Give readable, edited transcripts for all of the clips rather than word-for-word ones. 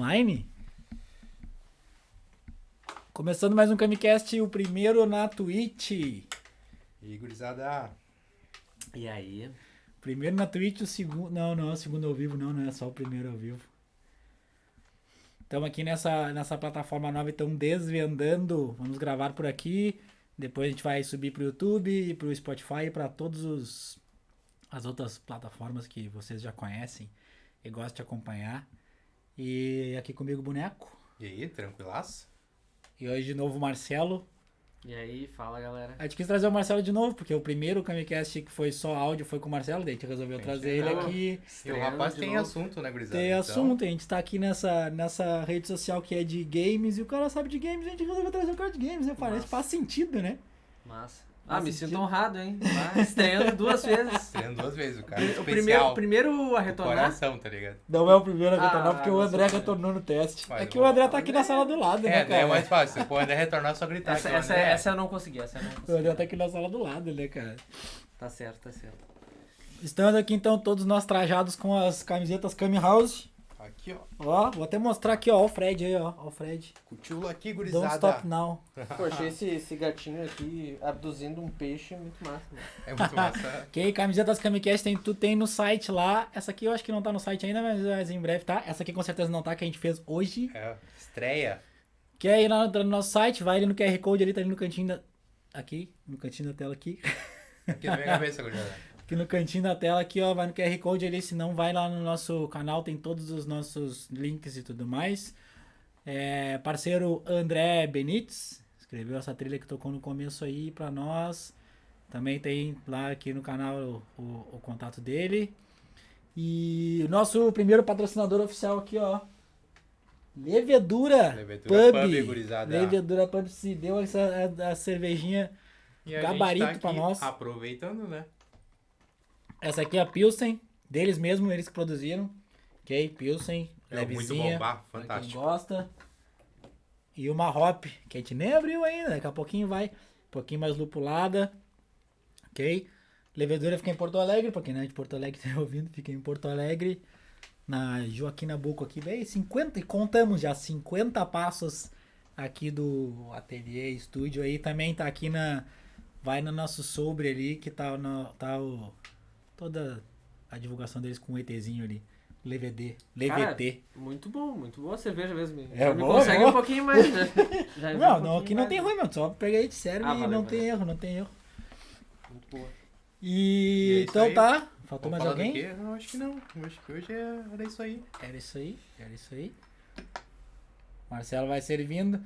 online. Começando mais um Camicast, o primeiro na Twitch. E gurizada. E aí? Primeiro na Twitch, o segundo... Não é o segundo ao vivo, não é só o primeiro ao vivo. Estamos aqui nessa plataforma nova, então desvendando. Vamos gravar por aqui. Depois a gente vai subir pro YouTube, pro Spotify e para todas as outras plataformas que vocês já conhecem e gostam de acompanhar. E aqui comigo o Boneco. E aí, tranquilaço? E hoje de novo o Marcelo. E aí, fala galera. A gente quis trazer o Marcelo de novo, porque o primeiro Camicast que foi só áudio foi com o Marcelo, daí a gente resolveu trazer ele aqui. E o rapaz tem assunto, né, gurizada? Tem assunto, a gente tá aqui nessa rede social que é de games, e o cara sabe de games, a gente resolveu trazer o cara de games, né? Parece, faz sentido, né? Massa. Faz Me sentido. sinto honrado, hein? Estreando duas vezes. Treino duas vezes, o cara é O especial. primeiro a Do retornar. coração, tá ligado? Não é o primeiro a retornar, porque o não André sou retornou no teste. Mas É que o André tá aqui André- na sala do lado, né, É, cara? é mais fácil. Se o André retornar, é só gritar. Essa, que o essa, André- essa eu não consegui, O André tá aqui na sala do lado, né, cara? Tá certo, tá certo. Estamos aqui, então, todos nós trajados com as camisetas Cami House. Aqui, ó. Ó, vou até mostrar aqui, ó, o Fred aí, ó. Ó o Fred. Cutilo aqui, Don't gurizada. stop now. Pô, achei esse gatinho aqui abduzindo um peixe muito massa, né? É muito massa. Ok, camisetas Camicast tu tem no site lá. Essa aqui eu acho que não tá no site ainda, mas em breve tá. Essa aqui com certeza não tá, que a gente fez hoje. É, estreia. Quer ir lá no nosso site, vai ali no QR Code ali, tá ali no cantinho da... Aqui, no cantinho da tela aqui. Aqui na minha cabeça, gurizada. Aqui no cantinho da tela aqui, ó, vai no QR Code ali, se não vai lá no nosso canal, tem todos os nossos links e tudo mais. Parceiro André Benites, escreveu essa trilha que tocou no começo aí pra nós. Também tem lá aqui no canal o contato dele. E o nosso primeiro patrocinador oficial aqui, ó. Levedura Pub, gurizada. Levedura Pub se deu a cervejinha. E a Gabarito gente tá pra aqui nós. aproveitando, né? Essa aqui é a Pilsen, deles mesmo, eles que produziram. Ok, Pilsen, É muito levezinha, bom, bah, pra quem fantástico. gosta. E uma Hop, que a gente nem abriu ainda, daqui a pouquinho vai. Um pouquinho mais lupulada. Ok? Levedura fica em Porto Alegre, pra quem não é de Porto Alegre tá ouvindo, fica em Porto Alegre. Na Joaquim Nabuco aqui, véi, 50, e contamos já 50 passos aqui do ateliê, estúdio aí. Também tá aqui vai no nosso sobre ali, que tá toda a divulgação deles com o ETzinho ali. Levedê. Muito boa a cerveja mesmo. É Já me boa, consegue boa. um pouquinho mais, né? Já vi um Não, pouquinho aqui não mais, tem né? ruim, mano. Só pegar aí de sério e valeu, não valeu. tem erro, não tem erro. Muito boa. E E é isso então aí. tá. Faltou Vamos mais falar do alguém? quê? Não, acho que não. Eu acho que hoje era isso aí. Era isso aí. Marcelo vai servindo.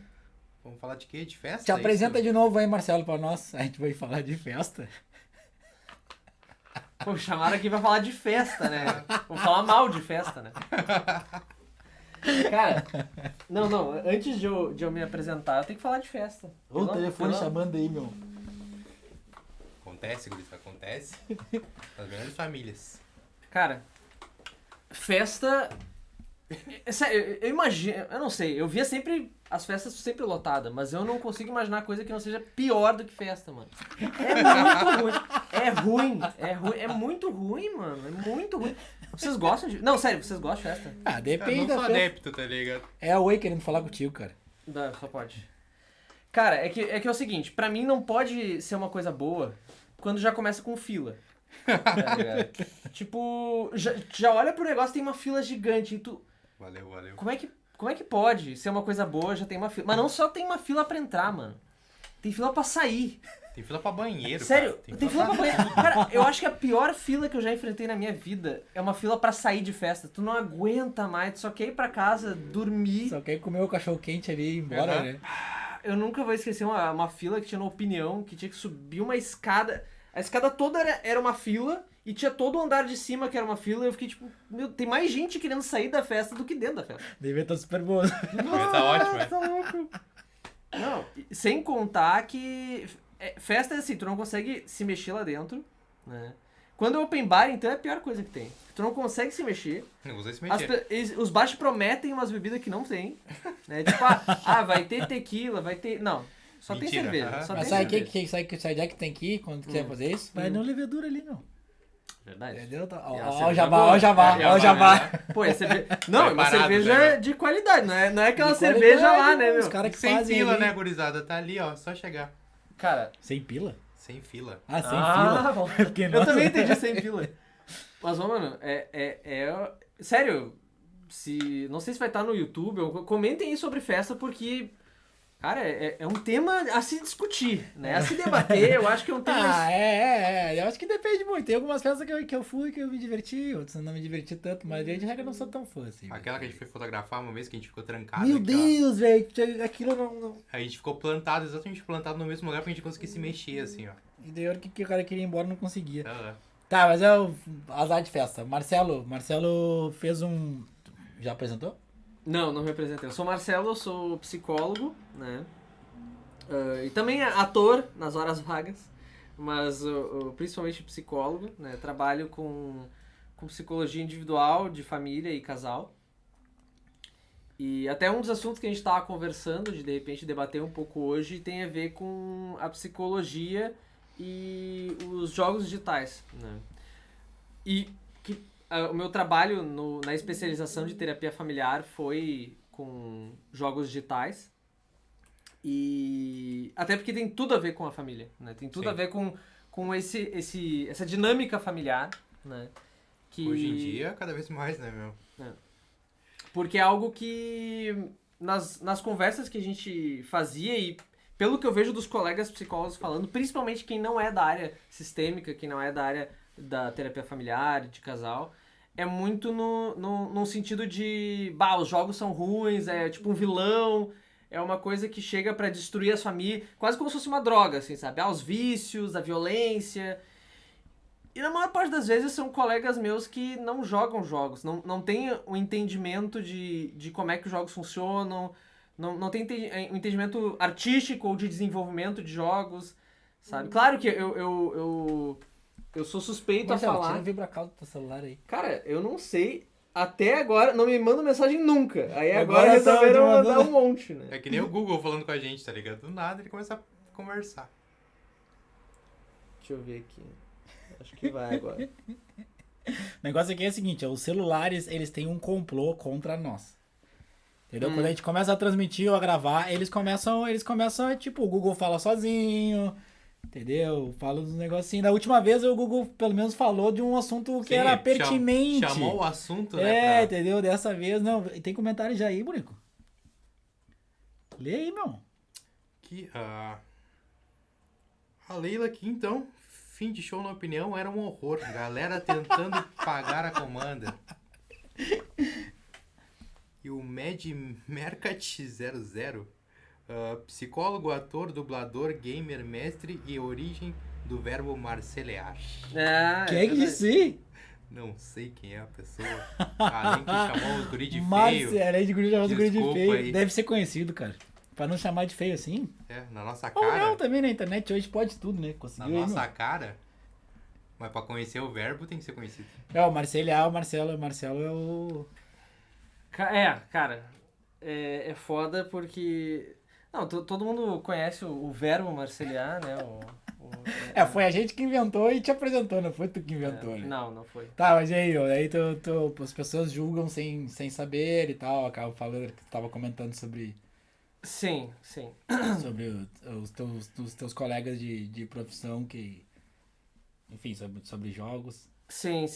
Vamos falar de quê? De festa? Te é apresenta isso? de novo aí, Marcelo, pra nós. A gente vai falar de festa. Pô, chamaram aqui pra falar de festa, né? Vamos falar mal de festa, né? Cara, não. Antes de eu me apresentar, eu tenho que falar de festa. Ô, o telefone Pela- chamando aí, meu. Acontece, gurizada, acontece. Nas melhores famílias. Cara, festa... Sério, eu imagino... Eu não sei, eu via sempre... As festas sempre lotadas, mas eu não consigo imaginar coisa que não seja pior do que festa, mano. É muito ruim. É muito ruim, mano. É muito ruim. Vocês gostam de... Não, sério, vocês gostam de festa? Ah, Eu depende não da sou festa. adepto, tá ligado? É a Oi querendo falar contigo, cara. Só pode. Cara, é que é o seguinte, pra mim não pode ser uma coisa boa quando já começa com fila. Tá ligado? Tipo, já olha pro negócio, tem uma fila gigante e tu... Valeu. Como é que pode ser uma coisa boa, já tem uma fila? Mas não só tem uma fila pra entrar, mano. Tem fila pra sair. Tem fila pra banheiro, Sério, cara. tem fila pra banheiro. Cara, eu acho que a pior fila que eu já enfrentei na minha vida é uma fila pra sair de festa. Tu não aguenta mais, tu só quer ir pra casa, dormir. Só quer comer o cachorro quente ali e ir embora, Uhum. né? Eu nunca vou esquecer uma fila que tinha na Opinião, que tinha que subir uma escada. A escada toda era uma fila e tinha todo o andar de cima que era uma fila. E eu fiquei tipo, meu, tem mais gente querendo sair da festa do que dentro da festa. Devia estar super bom. Tá ótimo, né? Tá louco. Não, sem contar que festa é assim, tu não consegue se mexer lá dentro, né? Quando é open bar, então é a pior coisa que tem. Tu não consegue se mexer. Não usei se mexer. Os baixos prometem umas bebidas que não tem. Né? Tipo, vai ter tequila, vai ter... Não, só Mentira, tem cerveja. aham. Só Mas tem sabe cerveja. que sai onde é que tem que ir quando quiser fazer isso? Vai no Levedura ali, meu. Verdade. Entendeu? E a Ó cerveja o jabá, boa. ó o jabá, É, ó o é jabá. né? Pô, é cerveja... Não, é uma Preparado, cerveja né? de qualidade, não é aquela De cerveja qualidade, lá, né, os meu? caras que Sem fazem fila, ali. né, gurizada? Tá ali, ó, só chegar. Cara... Sem pila? Sem fila. Ah, sem fila. bom. Porque, Eu nossa, também entendi sem pila. Mas, ó, mano, sério, não sei se vai estar no YouTube, ou comentem aí sobre festa, porque, cara, é um tema a se discutir, né? A se debater, eu acho que é um tema... Eu acho que depende muito. Tem algumas festas que eu fui que eu me diverti, outras eu não me diverti tanto, mas via de regra eu não sou tão fã, assim. Aquela que a gente foi fotografar uma vez que a gente ficou trancado. Meu aqui, ó. Deus, velho, aquilo não... A gente ficou plantado, exatamente plantado no mesmo lugar pra gente conseguir se mexer, assim, ó. E daí a hora que o cara queria ir embora não conseguia. Ah, Tá, mas é o azar de festa. Marcelo fez um... Já apresentou? Não representei. Eu sou Marcelo, eu sou psicólogo, né? E também ator nas horas vagas, mas principalmente psicólogo, né? Trabalho com psicologia individual, de família e casal. E até um dos assuntos que a gente estava conversando, de repente debater um pouco hoje, tem a ver com a psicologia e os jogos digitais, né? E o meu trabalho na especialização de terapia familiar foi com jogos digitais. E até porque tem tudo a ver com a família, né? Tem tudo Sim. a ver com essa dinâmica familiar, né? Que... hoje em dia, cada vez mais, né, meu? Porque é algo que nas conversas que a gente fazia e pelo que eu vejo dos colegas psicólogos falando, principalmente quem não é da área sistêmica, quem não é da área da terapia familiar, de casal, é muito no sentido de, os jogos são ruins, é tipo um vilão, é uma coisa que chega pra destruir as famílias, quase como se fosse uma droga, assim, sabe? Os vícios, a violência. E na maior parte das vezes são colegas meus que não jogam jogos, não tem o entendimento de como é que os jogos funcionam, não tem um entendimento artístico ou de desenvolvimento de jogos, sabe? Claro que eu sou suspeito Marcelo, a falar. tira o vibra-caldo do teu celular aí. Cara, eu não sei. Até agora, não me manda mensagem nunca. Aí agora Agora resolveram tá mandar mandando. um monte, né? É que nem o Google falando com a gente, tá ligado? Do nada ele começa a conversar. Deixa eu ver aqui. Acho que vai agora. O negócio aqui é o seguinte, os celulares, eles têm um complô contra nós. Entendeu? Quando a gente começa a transmitir ou a gravar, eles começam, tipo, o Google fala sozinho, entendeu? Fala uns negocinhos. Da última vez o Google, pelo menos, falou de um assunto que Sim, era pertinente. Chamou o assunto, É, né? entendeu? Dessa vez, não. Tem comentário já aí, Bonico? Lê aí, meu. Que, a Leila aqui, então, fim de show na opinião era um horror. Galera tentando pagar a comanda. E o Mad Mercat 00, psicólogo, ator, dublador, gamer, mestre e origem do verbo marcelear. É, Quem é que disse? Não sei quem é a pessoa. Além que chamou os guri de feio. Marcelo, de guri, chamou os guri de Desculpa feio. aí. Deve ser conhecido, cara. Pra não chamar de feio assim. É, na nossa Ou cara. não, também na internet hoje pode tudo, né? Na Conseguiu aí, nossa meu. cara. Mas pra conhecer o verbo tem que ser conhecido. É, o Marcelo é o... Cara, é foda porque... Não, todo mundo conhece o verbo marceliar, né? Foi a gente que inventou e te apresentou, não foi tu que inventou, né? Não foi. Tá, mas e aí, ó, aí as pessoas julgam sem saber e tal, acabam falando que tu tava comentando sobre Sim. os teus colegas de profissão que, enfim, sobre jogos. Sim.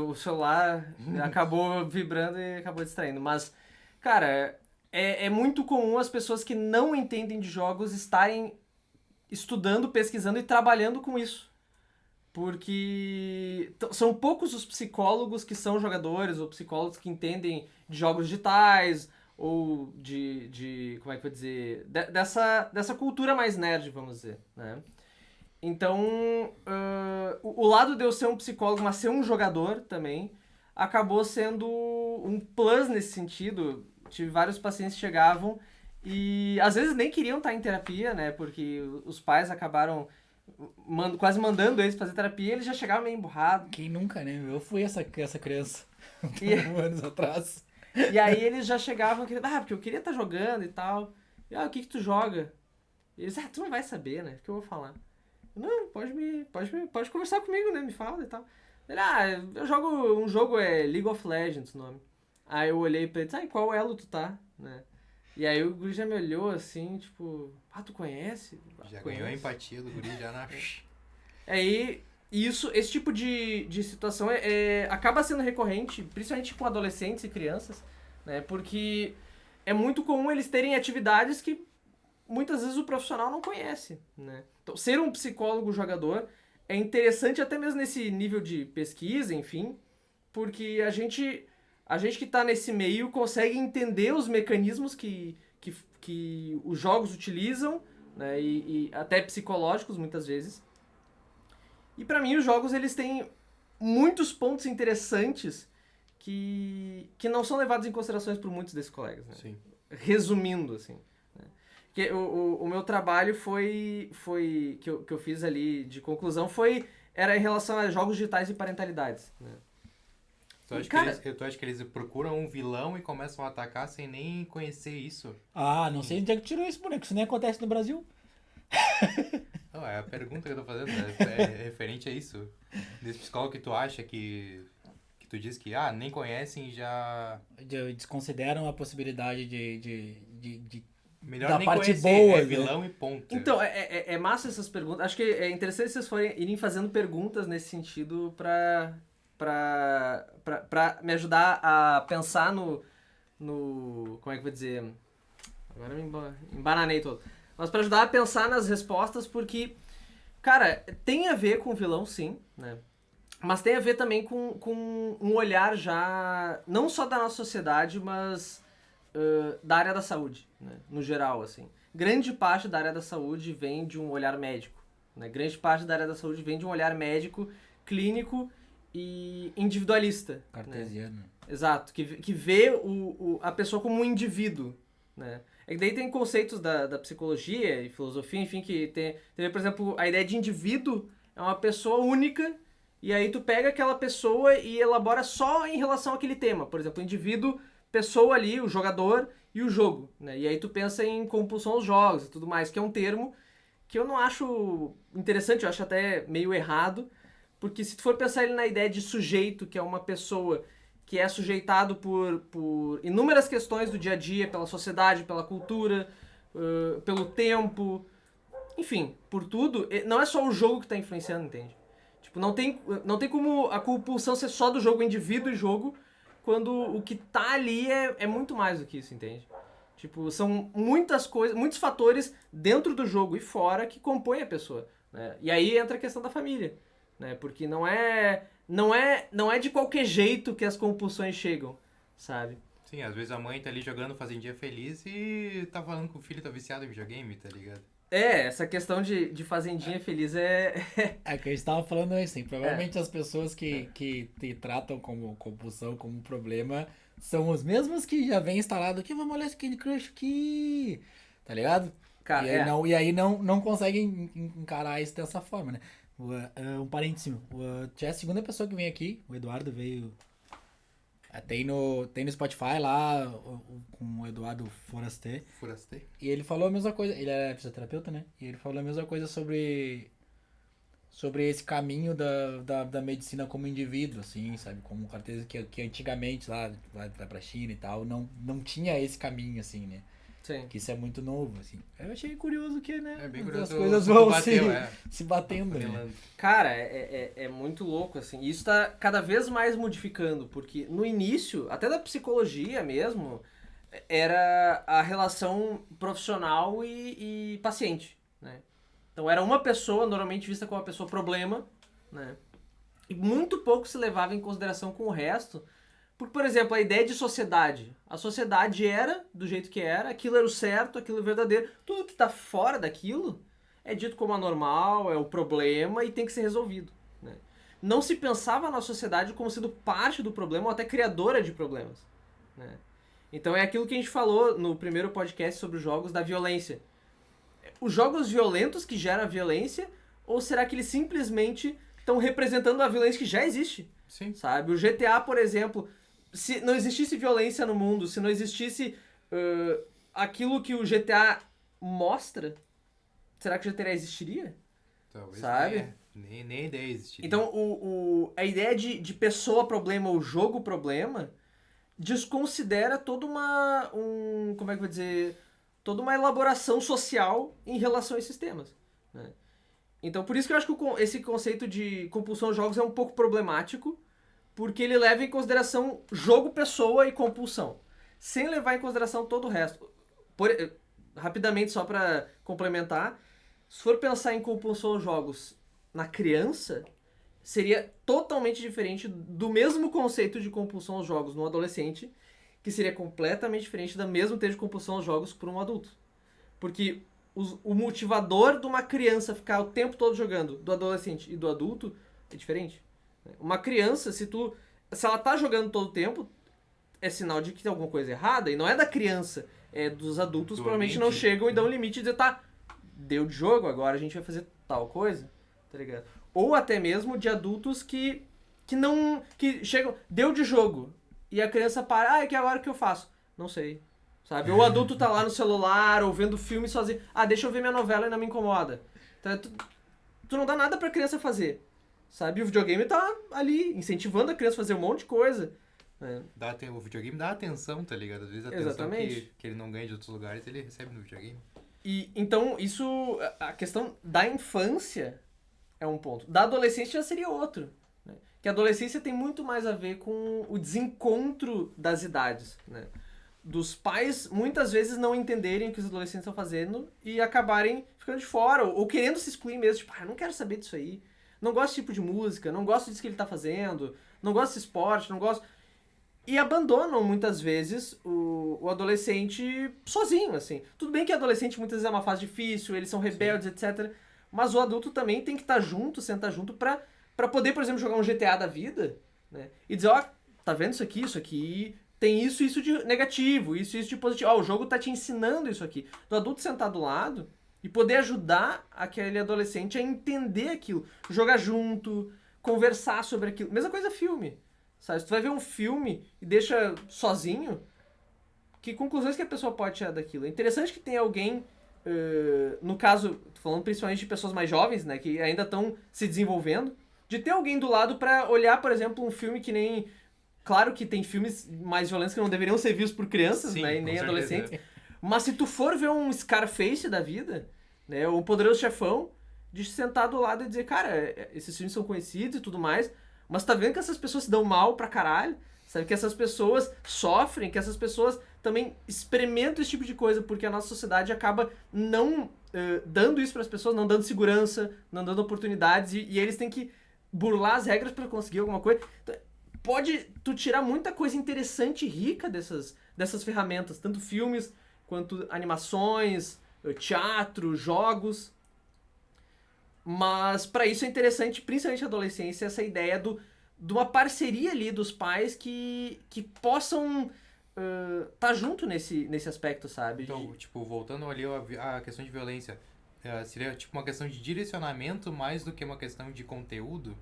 O celular acabou vibrando e acabou distraindo. Mas, cara, é muito comum as pessoas que não entendem de jogos estarem estudando, pesquisando e trabalhando com isso. Porque são poucos os psicólogos que são jogadores ou psicólogos que entendem de jogos digitais ou de como é que eu vou dizer, dessa cultura mais nerd, vamos dizer, né? Então, o lado de eu ser um psicólogo, mas ser um jogador também, acabou sendo um plus nesse sentido. Tive vários pacientes que chegavam e às vezes nem queriam estar em terapia, né? Porque os pais acabaram quase mandando eles fazer terapia e eles já chegavam meio emburrados. Quem nunca, né? Eu fui essa criança anos atrás. E aí eles já chegavam querendo, porque eu queria estar jogando e tal. E, o que tu joga? E eles, tu não vai saber, né? O que eu vou falar? Não, pode conversar comigo, né? Me fala e tal. Ele, eu jogo um jogo, League of Legends o nome. Aí eu olhei pra ele e disse, em qual elo tu tá, né? E aí o guri já me olhou assim, tipo, tu conhece? Já Conheço. ganhou a empatia do guri já na... Aí, esse tipo de situação acaba sendo recorrente, principalmente com adolescentes e crianças, né? Porque é muito comum eles terem atividades que muitas vezes o profissional não conhece, né? Então, ser um psicólogo jogador é interessante até mesmo nesse nível de pesquisa, enfim, porque a gente que está nesse meio consegue entender os mecanismos que os jogos utilizam, né? E até psicológicos muitas vezes. E para mim os jogos eles têm muitos pontos interessantes que não são levados em considerações por muitos desses colegas, né? Sim. Resumindo, assim. Né? Que o meu trabalho que eu fiz ali de conclusão era em relação a jogos digitais e parentalidades. Né? Tu acha que eles procuram um vilão e começam a atacar sem nem conhecer isso? Não sei onde é que tirou isso, boneco. Isso nem acontece no Brasil. Não, é a pergunta que eu tô fazendo, é referente a isso. Desse psicólogo que tu acha que tu diz que, nem conhecem e já... Desconsideram a possibilidade de Melhor da nem parte conhecer, boa, é vilão e ponto. Então, é massa essas perguntas. Acho que é interessante vocês irem fazendo perguntas nesse sentido pra me ajudar a pensar no... Como é que eu vou dizer? Agora me embananei todo. Mas pra ajudar a pensar nas respostas, porque, cara, tem a ver com vilão, sim, né? Mas tem a ver também com um olhar já, não só da nossa sociedade, mas da área da saúde, né? No geral, assim. Grande parte da área da saúde vem de um olhar médico, né? Grande parte da área da saúde vem de um olhar médico, clínico e individualista. Cartesiano. Né? Exato, que vê a pessoa como um indivíduo, né? É que daí tem conceitos da psicologia e filosofia, enfim, que tem, por exemplo, a ideia de indivíduo é uma pessoa única, e aí tu pega aquela pessoa e elabora só em relação àquele tema. Por exemplo, o indivíduo, pessoa ali, o jogador e o jogo, né? E aí tu pensa em compulsão aos jogos e tudo mais, que é um termo que eu não acho interessante, eu acho até meio errado, porque se tu for pensar ele na ideia de sujeito, que é uma pessoa que é sujeitado por inúmeras questões do dia a dia, pela sociedade, pela cultura, pelo tempo, enfim, por tudo, não é só o jogo que está influenciando, entende? Tipo, não tem como a compulsão ser só do jogo indivíduo e jogo, quando o que tá ali é muito mais do que isso, entende? Tipo, são muitas coisas, muitos fatores dentro do jogo e fora que compõem a pessoa, né? E aí entra a questão da família, né? Porque não é de qualquer jeito que as compulsões chegam, sabe? Sim, às vezes a mãe tá ali jogando Fazendinha Feliz e tá falando que o filho tá viciado em videogame, tá ligado? Essa questão de Fazendinha Feliz É que a gente tava falando assim, provavelmente as pessoas que te tratam como compulsão, como problema, são os mesmos que já vem instalado aqui, vamos olhar esse Candy Crush aqui, tá ligado? Cara, e aí não conseguem encarar isso dessa forma, né? Um parênteses, já é a segunda pessoa que vem aqui, o Eduardo veio... Tem no Spotify lá, com o Eduardo Forastê. E ele falou a mesma coisa, ele é fisioterapeuta, né? E ele falou a mesma coisa sobre esse caminho da medicina como indivíduo, assim, sabe? Como carteza que antigamente lá, vai pra China e tal, não tinha esse caminho, assim, né? Sim. Que isso é muito novo, assim. Eu achei curioso que, né? É bem curioso. As coisas vão bateu, se batendo, né? Cara, é muito louco, assim. E isso tá cada vez mais modificando, porque no início, até da psicologia mesmo, era a relação profissional e paciente, né? Então era uma pessoa, normalmente vista como uma pessoa problema, né? E muito pouco se levava em consideração com o resto. Porque, por exemplo, a ideia de sociedade. A sociedade era do jeito que era, aquilo era o certo, aquilo é o verdadeiro. Tudo que está fora daquilo é dito como anormal, é o problema e tem que ser resolvido. Né? Não se pensava na sociedade como sendo parte do problema ou até criadora de problemas. Né? Então é aquilo que a gente falou no primeiro podcast sobre os jogos da violência. Os jogos violentos que geram a violência, ou será que eles simplesmente estão representando a violência que já existe? Sim. Sabe? O GTA, por exemplo... Se não existisse violência no mundo, se não existisse aquilo que o GTA mostra, será que o GTA existiria? Talvez sabe? Nem a ideia existir. Então, a ideia de pessoa problema ou jogo problema desconsidera toda como é que eu vou dizer, toda uma elaboração social em relação a esses temas, né? Então, por isso que eu acho que esse conceito de compulsão aos jogos é um pouco problemático, porque ele leva em consideração jogo, pessoa e compulsão, sem levar em consideração todo o resto. Rapidamente, só para complementar, se for pensar em compulsão aos jogos na criança, seria totalmente diferente do mesmo conceito de compulsão aos jogos no adolescente, que seria completamente diferente da mesma ter de compulsão aos jogos por um adulto. Porque o motivador de uma criança ficar o tempo todo jogando, do adolescente e do adulto, é diferente. Uma criança, se ela tá jogando todo o tempo, é sinal de que tem alguma coisa errada, e não é da criança, é dos adultos, provavelmente não chegam e dão um limite e dizem, tá, deu de jogo, agora a gente vai fazer tal coisa, tá ligado? Ou até mesmo de adultos que chegam, deu de jogo, e a criança para, que agora o que eu faço? Não sei, sabe? Ou o adulto tá lá no celular, ou vendo filme sozinho, deixa eu ver minha novela e não me incomoda. Então, tu não dá nada pra criança fazer, sabe? E o videogame tá ali, incentivando a criança a fazer um monte de coisa. O videogame dá atenção, tá ligado? Às vezes a atenção que ele não ganha de outros lugares, ele recebe no videogame. E então, a questão da infância é um ponto. Da adolescência já seria outro. Né? Que a adolescência tem muito mais a ver com o desencontro das idades. Né? Dos pais, muitas vezes, não entenderem o que os adolescentes estão fazendo e acabarem ficando de fora, ou querendo se excluir mesmo. Tipo, eu não quero saber disso aí. Não gosto desse tipo de música, não gosto disso que ele tá fazendo, não gosto desse esporte, não gosto... E abandonam, muitas vezes, o adolescente sozinho, assim. Tudo bem que adolescente muitas vezes é uma fase difícil, eles são rebeldes, etc. Mas o adulto também tem que estar junto, sentar junto, pra poder, por exemplo, jogar um GTA da vida, né? E dizer, tá vendo isso aqui tem isso de negativo, isso de positivo. O jogo tá te ensinando isso aqui. Do adulto sentar do lado e poder ajudar aquele adolescente a entender aquilo. Jogar junto, conversar sobre aquilo. Mesma coisa filme. Sabe? Se tu vai ver um filme e deixa sozinho, que conclusões que a pessoa pode tirar daquilo? É interessante que tenha alguém, no caso, tô falando principalmente de pessoas mais jovens, né, que ainda estão se desenvolvendo, de ter alguém do lado pra olhar, por exemplo, um filme que nem... Claro que tem filmes mais violentos que não deveriam ser vistos por crianças, Sim, né, e nem com adolescentes. certeza. Mas se tu for ver um Scarface da vida, né, o Poderoso Chefão, de sentar do lado e dizer, cara, esses filmes são conhecidos e tudo mais, mas tá vendo que essas pessoas se dão mal pra caralho? Sabe? Que essas pessoas sofrem, que essas pessoas também experimentam esse tipo de coisa, porque a nossa sociedade acaba não dando isso pras pessoas, não dando segurança, não dando oportunidades, e eles têm que burlar as regras pra conseguir alguma coisa. Então, pode tu tirar muita coisa interessante e rica dessas ferramentas, tanto filmes, quanto animações, teatro, jogos. Mas pra isso é interessante, principalmente na adolescência, essa ideia de uma parceria ali dos pais que possam tá junto nesse aspecto, sabe? Então, tipo, voltando ali à questão de violência, seria tipo uma questão de direcionamento mais do que uma questão de conteúdo?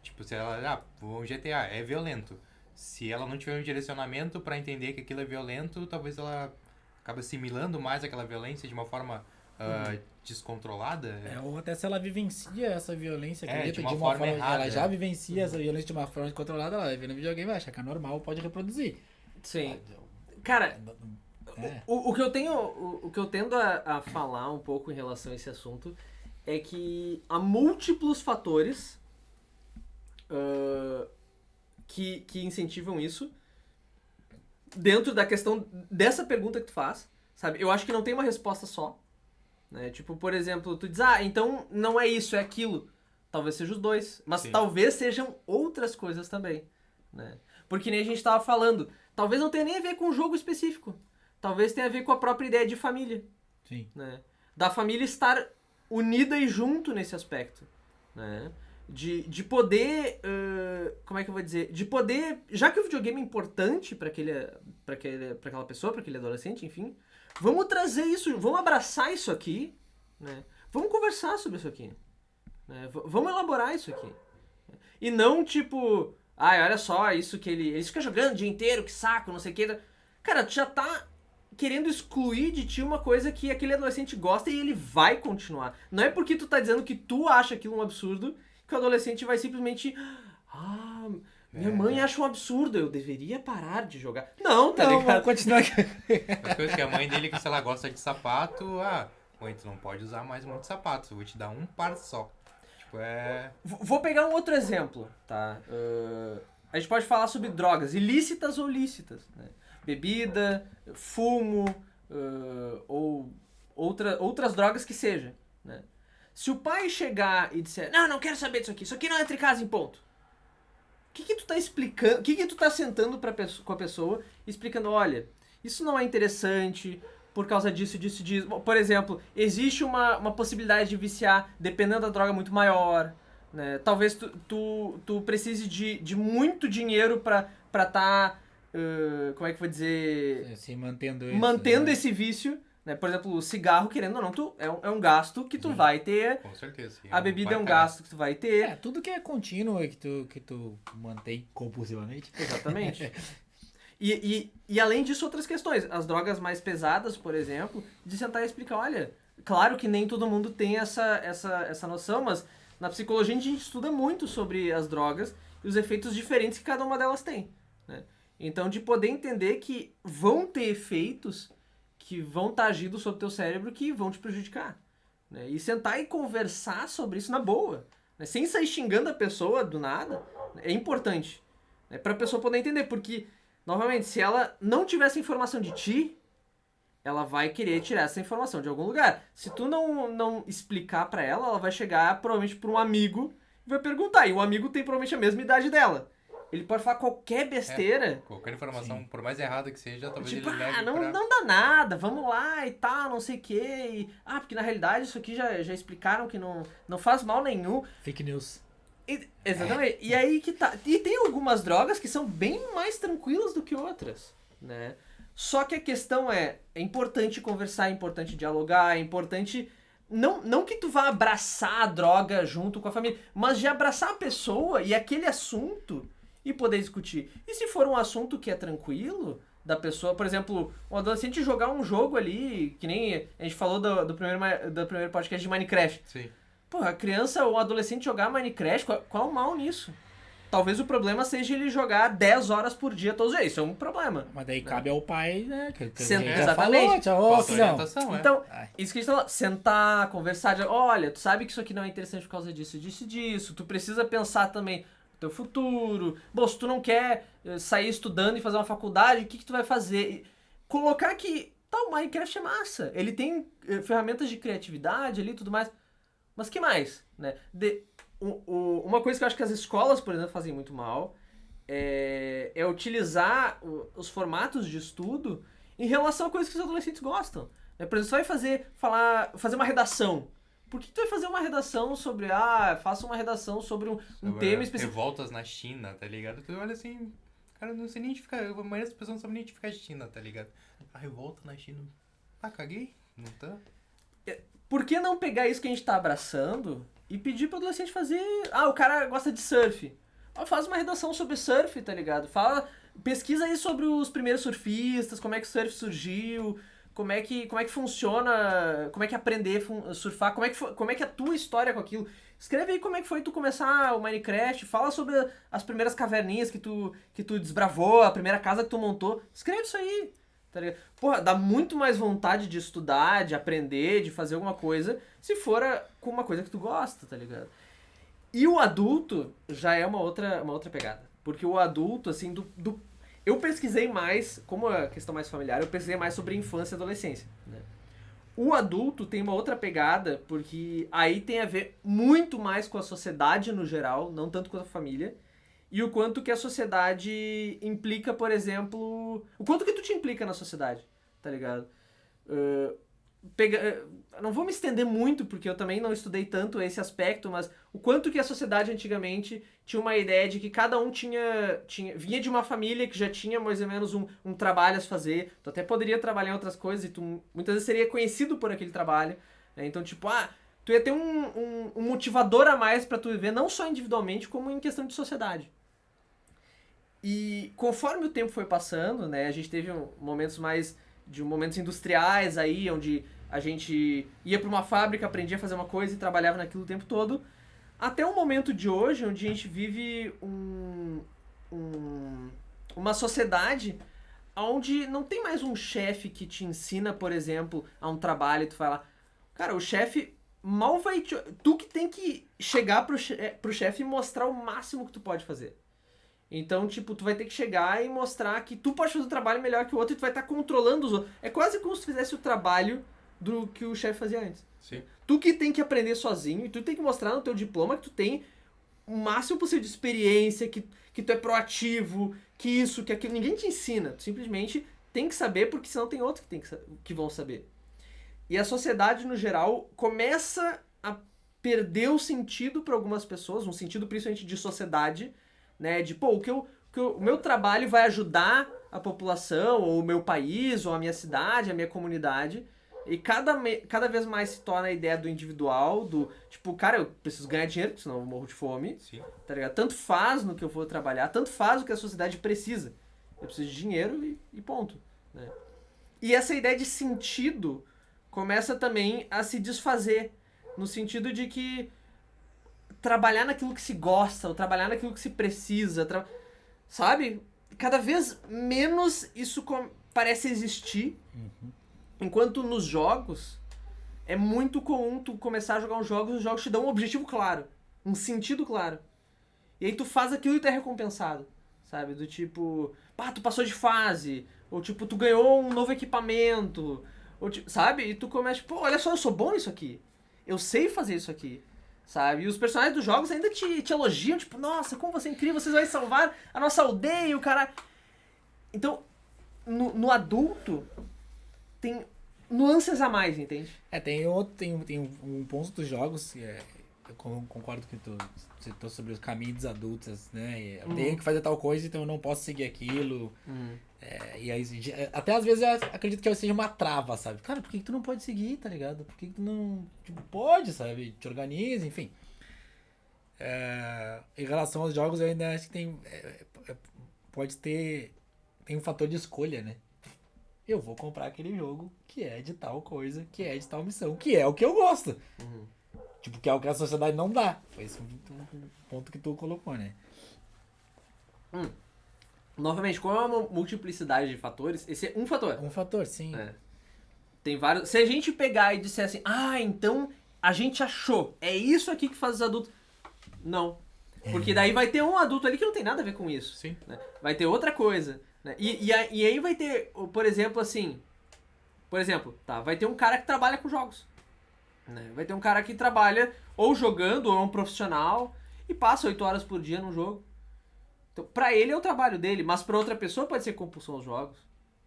Tipo, se ela, um GTA é violento. Se ela não tiver um direcionamento pra entender que aquilo é violento, talvez ela acabe assimilando mais aquela violência de uma forma descontrolada. Ou até se ela vivencia essa violência, acredita, de uma forma errada. Ela já vivencia essa violência de uma forma descontrolada, ela vai ver no videogame, vai achar que é normal, pode reproduzir. Sim. Cara, o que eu tendo a falar um pouco em relação a esse assunto é que há múltiplos fatores que incentivam isso dentro da questão dessa pergunta que tu faz, sabe? Eu acho que não tem uma resposta só, né? Tipo, por exemplo, tu diz, então não é isso, é aquilo. Talvez seja os dois, mas Sim. talvez sejam outras coisas também, né? Porque nem a gente tava falando, talvez não tenha nem a ver com um jogo específico. Talvez tenha a ver com a própria ideia de família. Sim. Né? Da família estar unida e junto nesse aspecto, né? De poder, como é que eu vou dizer? De poder, já que o videogame é importante pra aquela pessoa, pra aquele adolescente, enfim, vamos trazer isso, vamos abraçar isso aqui, né? Vamos conversar sobre isso aqui, né? Vamos elaborar isso aqui. E não tipo, olha só, isso que ele fica jogando o dia inteiro, que saco, não sei o que. Cara, tu já tá querendo excluir de ti uma coisa que aquele adolescente gosta e ele vai continuar. Não é porque tu tá dizendo que tu acha aquilo um absurdo que o adolescente vai simplesmente... Ah, minha mãe acha um absurdo, eu deveria parar de jogar. Não, tá Não, ligado? vamos continuar aqui. As coisas que a mãe dele, que se ela gosta de sapato, mãe, tu não pode usar mais muitos sapatos, eu vou te dar um par só. Tipo, Vou pegar um outro exemplo, tá? A gente pode falar sobre drogas, ilícitas ou lícitas, né? Bebida, fumo, ou outras drogas que seja, né? Se o pai chegar e disser, não quero saber disso aqui não entra em casa em ponto. O que tu tá explicando, o que tu tá sentando com a pessoa, explicando, olha, isso não é interessante, por causa disso. Por exemplo, existe uma possibilidade de viciar, dependendo da droga, muito maior, né? Talvez tu precise de muito dinheiro pra tá, como é que eu vou dizer... Se mantendo isso, mantendo né? esse vício, né? Por exemplo, o cigarro, querendo ou não, é um gasto que tu vai ter. com certeza. Sim, A bebida é um vai pagar. gasto que tu vai ter. Tudo que é contínuo e que tu mantém compulsivamente. Exatamente. E além disso, outras questões. As drogas mais pesadas, por exemplo, de sentar e explicar, olha, claro que nem todo mundo tem essa noção, mas na psicologia a gente estuda muito sobre as drogas e os efeitos diferentes que cada uma delas tem, né? Então, de poder entender que vão ter efeitos que vão estar agindo sobre o teu cérebro que vão te prejudicar, né? E sentar e conversar sobre isso na boa, né? Sem sair xingando a pessoa do nada, é importante, né? Para a pessoa poder entender, porque, novamente, se ela não tiver essa informação de ti, ela vai querer tirar essa informação de algum lugar. Se tu não explicar para ela, ela vai chegar provavelmente por um amigo e vai perguntar, e o amigo tem provavelmente a mesma idade dela. Ele pode falar qualquer besteira. Qualquer informação, por mais errada que seja, talvez Tipo, ele leve não dá nada, vamos lá e tal, não sei o quê. Porque na realidade isso aqui já explicaram que não faz mal nenhum. Fake news. Exatamente. E aí que tá. E tem algumas drogas que são bem mais tranquilas do que outras, né? Só que a questão é importante conversar, é importante dialogar, é importante... Não que tu vá abraçar a droga junto com a família, mas de abraçar a pessoa e aquele assunto e poder discutir. E se for um assunto que é tranquilo, da pessoa, por exemplo, um adolescente jogar um jogo ali, que nem a gente falou do primeiro podcast de Minecraft. Sim. Porra, a criança ou adolescente jogar Minecraft, qual é o mal nisso? Talvez o problema seja ele jogar 10 horas por dia todos os dias. Isso é um problema. Mas daí cabe ao pai, né? Que Exatamente. já falou, Falta filhão. orientação, Então, Ai. isso que a gente tá falando, sentar, conversar, olha, tu sabe que isso aqui não é interessante por causa disso, disso, tu precisa pensar também no teu futuro. Bom, se tu não quer sair estudando e fazer uma faculdade, o que tu vai fazer? E colocar que, o Minecraft é massa, ele tem ferramentas de criatividade ali e tudo mais, mas que mais, né? Uma coisa que eu acho que as escolas, por exemplo, fazem muito mal é utilizar os formatos de estudo em relação a coisas que os adolescentes gostam. Né? Por exemplo, você vai fazer uma redação. Por que tu vai fazer uma redação sobre... faça uma redação sobre um tema específico. Revoltas na China, tá ligado? Tu olha assim... Cara, eu não sei nem identificar... A maioria das pessoas não sabe nem identificar a China, tá ligado? A revolta na China... caguei? Não tá? Por que não pegar isso que a gente tá abraçando e pedir pro adolescente fazer... o cara gosta de surf. Faz uma redação sobre surf, tá ligado? Pesquisa aí sobre os primeiros surfistas, como é que o surf surgiu, como é que funciona, como é que aprender a surfar, como é que é a tua história com aquilo. Escreve aí como é que foi tu começar o Minecraft, fala sobre as primeiras caverninhas que tu desbravou, a primeira casa que tu montou. Escreve isso aí, tá ligado? Porra, dá muito mais vontade de estudar, de aprender, de fazer alguma coisa, se for com uma coisa que tu gosta, tá ligado? E o adulto já é uma outra pegada. Porque o adulto, assim, eu pesquisei mais, como é a questão mais familiar, eu pesquisei mais sobre infância e adolescência, né? O adulto tem uma outra pegada, porque aí tem a ver muito mais com a sociedade no geral, não tanto com a família, e o quanto que a sociedade implica, por exemplo... O quanto que tu te implica na sociedade, tá ligado? Não vou me estender muito, porque eu também não estudei tanto esse aspecto, mas o quanto que a sociedade antigamente tinha uma ideia de que cada um vinha de uma família que já tinha mais ou menos um trabalho a se fazer. Tu até poderia trabalhar em outras coisas e tu muitas vezes seria conhecido por aquele trabalho, né? Então, tipo, tu ia ter um motivador a mais pra tu viver, não só individualmente, como em questão de sociedade. E conforme o tempo foi passando, né, a gente teve momentos mais de momentos industriais aí, onde a gente ia para uma fábrica, aprendia a fazer uma coisa e trabalhava naquilo o tempo todo, até o momento de hoje, onde a gente vive uma sociedade onde não tem mais um chefe que te ensina, por exemplo, a um trabalho e tu fala, cara, o chefe mal vai te... Tu que tem que chegar pro chefe e mostrar o máximo que tu pode fazer. Então, tipo, tu vai ter que chegar e mostrar que tu pode fazer o trabalho melhor que o outro e tu vai estar controlando os outros. É quase como se tu fizesse o trabalho do que o chefe fazia antes. Sim. Tu que tem que aprender sozinho e tu tem que mostrar no teu diploma que tu tem o máximo possível de experiência, que tu é proativo, que isso, que aquilo. Ninguém te ensina. Tu simplesmente tem que saber, porque senão tem outros que vão saber. E a sociedade, no geral, começa a perder o sentido para algumas pessoas, um sentido principalmente de sociedade, né? De, pô, o meu trabalho vai ajudar a população, ou o meu país, ou a minha cidade, a minha comunidade. E cada vez mais se torna a ideia do individual, do tipo, cara, eu preciso ganhar dinheiro, senão eu morro de fome. Sim. Tá ligado? Tanto faz no que eu vou trabalhar, tanto faz o que a sociedade precisa. Eu preciso de dinheiro e ponto. Né? E essa ideia de sentido começa também a se desfazer, no sentido de que trabalhar naquilo que se gosta, ou trabalhar naquilo que se precisa, sabe? Cada vez menos isso parece existir. Enquanto nos jogos, é muito comum tu começar a jogar uns jogos, os jogos te dão um objetivo claro, um sentido claro. E aí tu faz aquilo e tu é recompensado, sabe? Do tipo, pá, tu passou de fase, ou tipo, tu ganhou um novo equipamento, ou tipo, sabe? E tu começa, pô, olha só, eu sou bom nisso aqui, eu sei fazer isso aqui, sabe? E os personagens dos jogos ainda te elogiam, tipo, nossa, como você é incrível, vocês vão salvar a nossa aldeia, o cara... Então, no adulto... tem nuances a mais, entende? Tem um ponto dos jogos, eu concordo que tu citou sobre os caminhos dos adultos, né? Eu tenho que fazer tal coisa, então eu não posso seguir aquilo. E aí, até às vezes eu acredito que seja uma trava, sabe? Cara, por que tu não pode seguir, tá ligado? Por que tu não pode, sabe? Te organiza, enfim. Em relação aos jogos, eu ainda acho que pode ter... Tem um fator de escolha, né? Eu vou comprar aquele jogo que é de tal coisa, que é de tal missão, que é o que eu gosto. Tipo, que é o que a sociedade não dá. Foi esse o ponto que tu colocou, né? Novamente, como é uma multiplicidade de fatores, esse é um fator. Um fator, sim. Tem vários... Se a gente pegar e disser assim, então a gente achou, é isso aqui que faz os adultos... Não. Porque daí vai ter um adulto ali que não tem nada a ver com isso. Sim. Né? Vai ter outra coisa. Né? E aí vai ter, por exemplo, assim... Por exemplo, vai ter um cara que trabalha com jogos. Né? Vai ter um cara que trabalha ou jogando, ou é um profissional, e passa 8 horas por dia no jogo. Então, pra ele é o trabalho dele, mas pra outra pessoa pode ser compulsão aos jogos.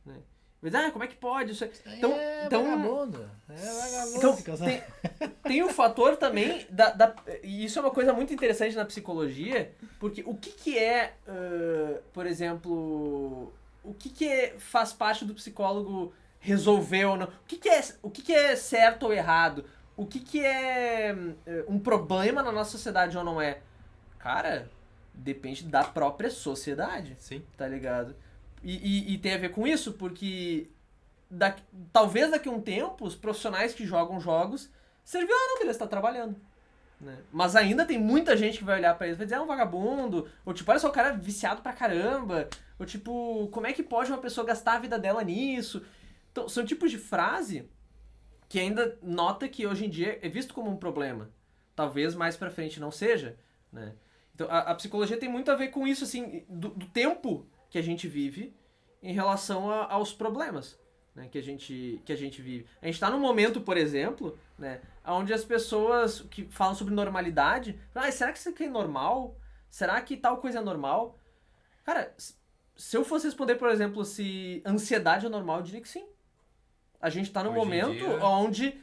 Né? Mas, como é que pode? Então, vagabundo. Então, tem o fator também, e isso é uma coisa muito interessante na psicologia, porque o que é, por exemplo, o que faz parte do psicólogo resolver ou não? O que é certo ou errado? O que é um problema na nossa sociedade ou não é? Cara, depende da própria sociedade. Sim. Tá ligado? E tem a ver com isso, porque talvez daqui a um tempo os profissionais que jogam jogos sejam, não, beleza, tá trabalhando. Né? Mas ainda tem muita gente que vai olhar pra eles e vai dizer, é um vagabundo, ou tipo, olha só, o cara é viciado pra caramba, ou tipo, como é que pode uma pessoa gastar a vida dela nisso? Então, são tipos de frase que ainda nota que hoje em dia é visto como um problema. Talvez mais pra frente não seja, né? Então, a psicologia tem muito a ver com isso, assim, do tempo que a gente vive em relação aos problemas, né, que a gente vive. A gente está num momento, por exemplo, né, onde as pessoas que falam sobre normalidade, será que isso aqui é normal? Será que tal coisa é normal? Cara, se eu fosse responder, por exemplo, se ansiedade é normal, eu diria que sim. A gente está num Hoje em momento dia... onde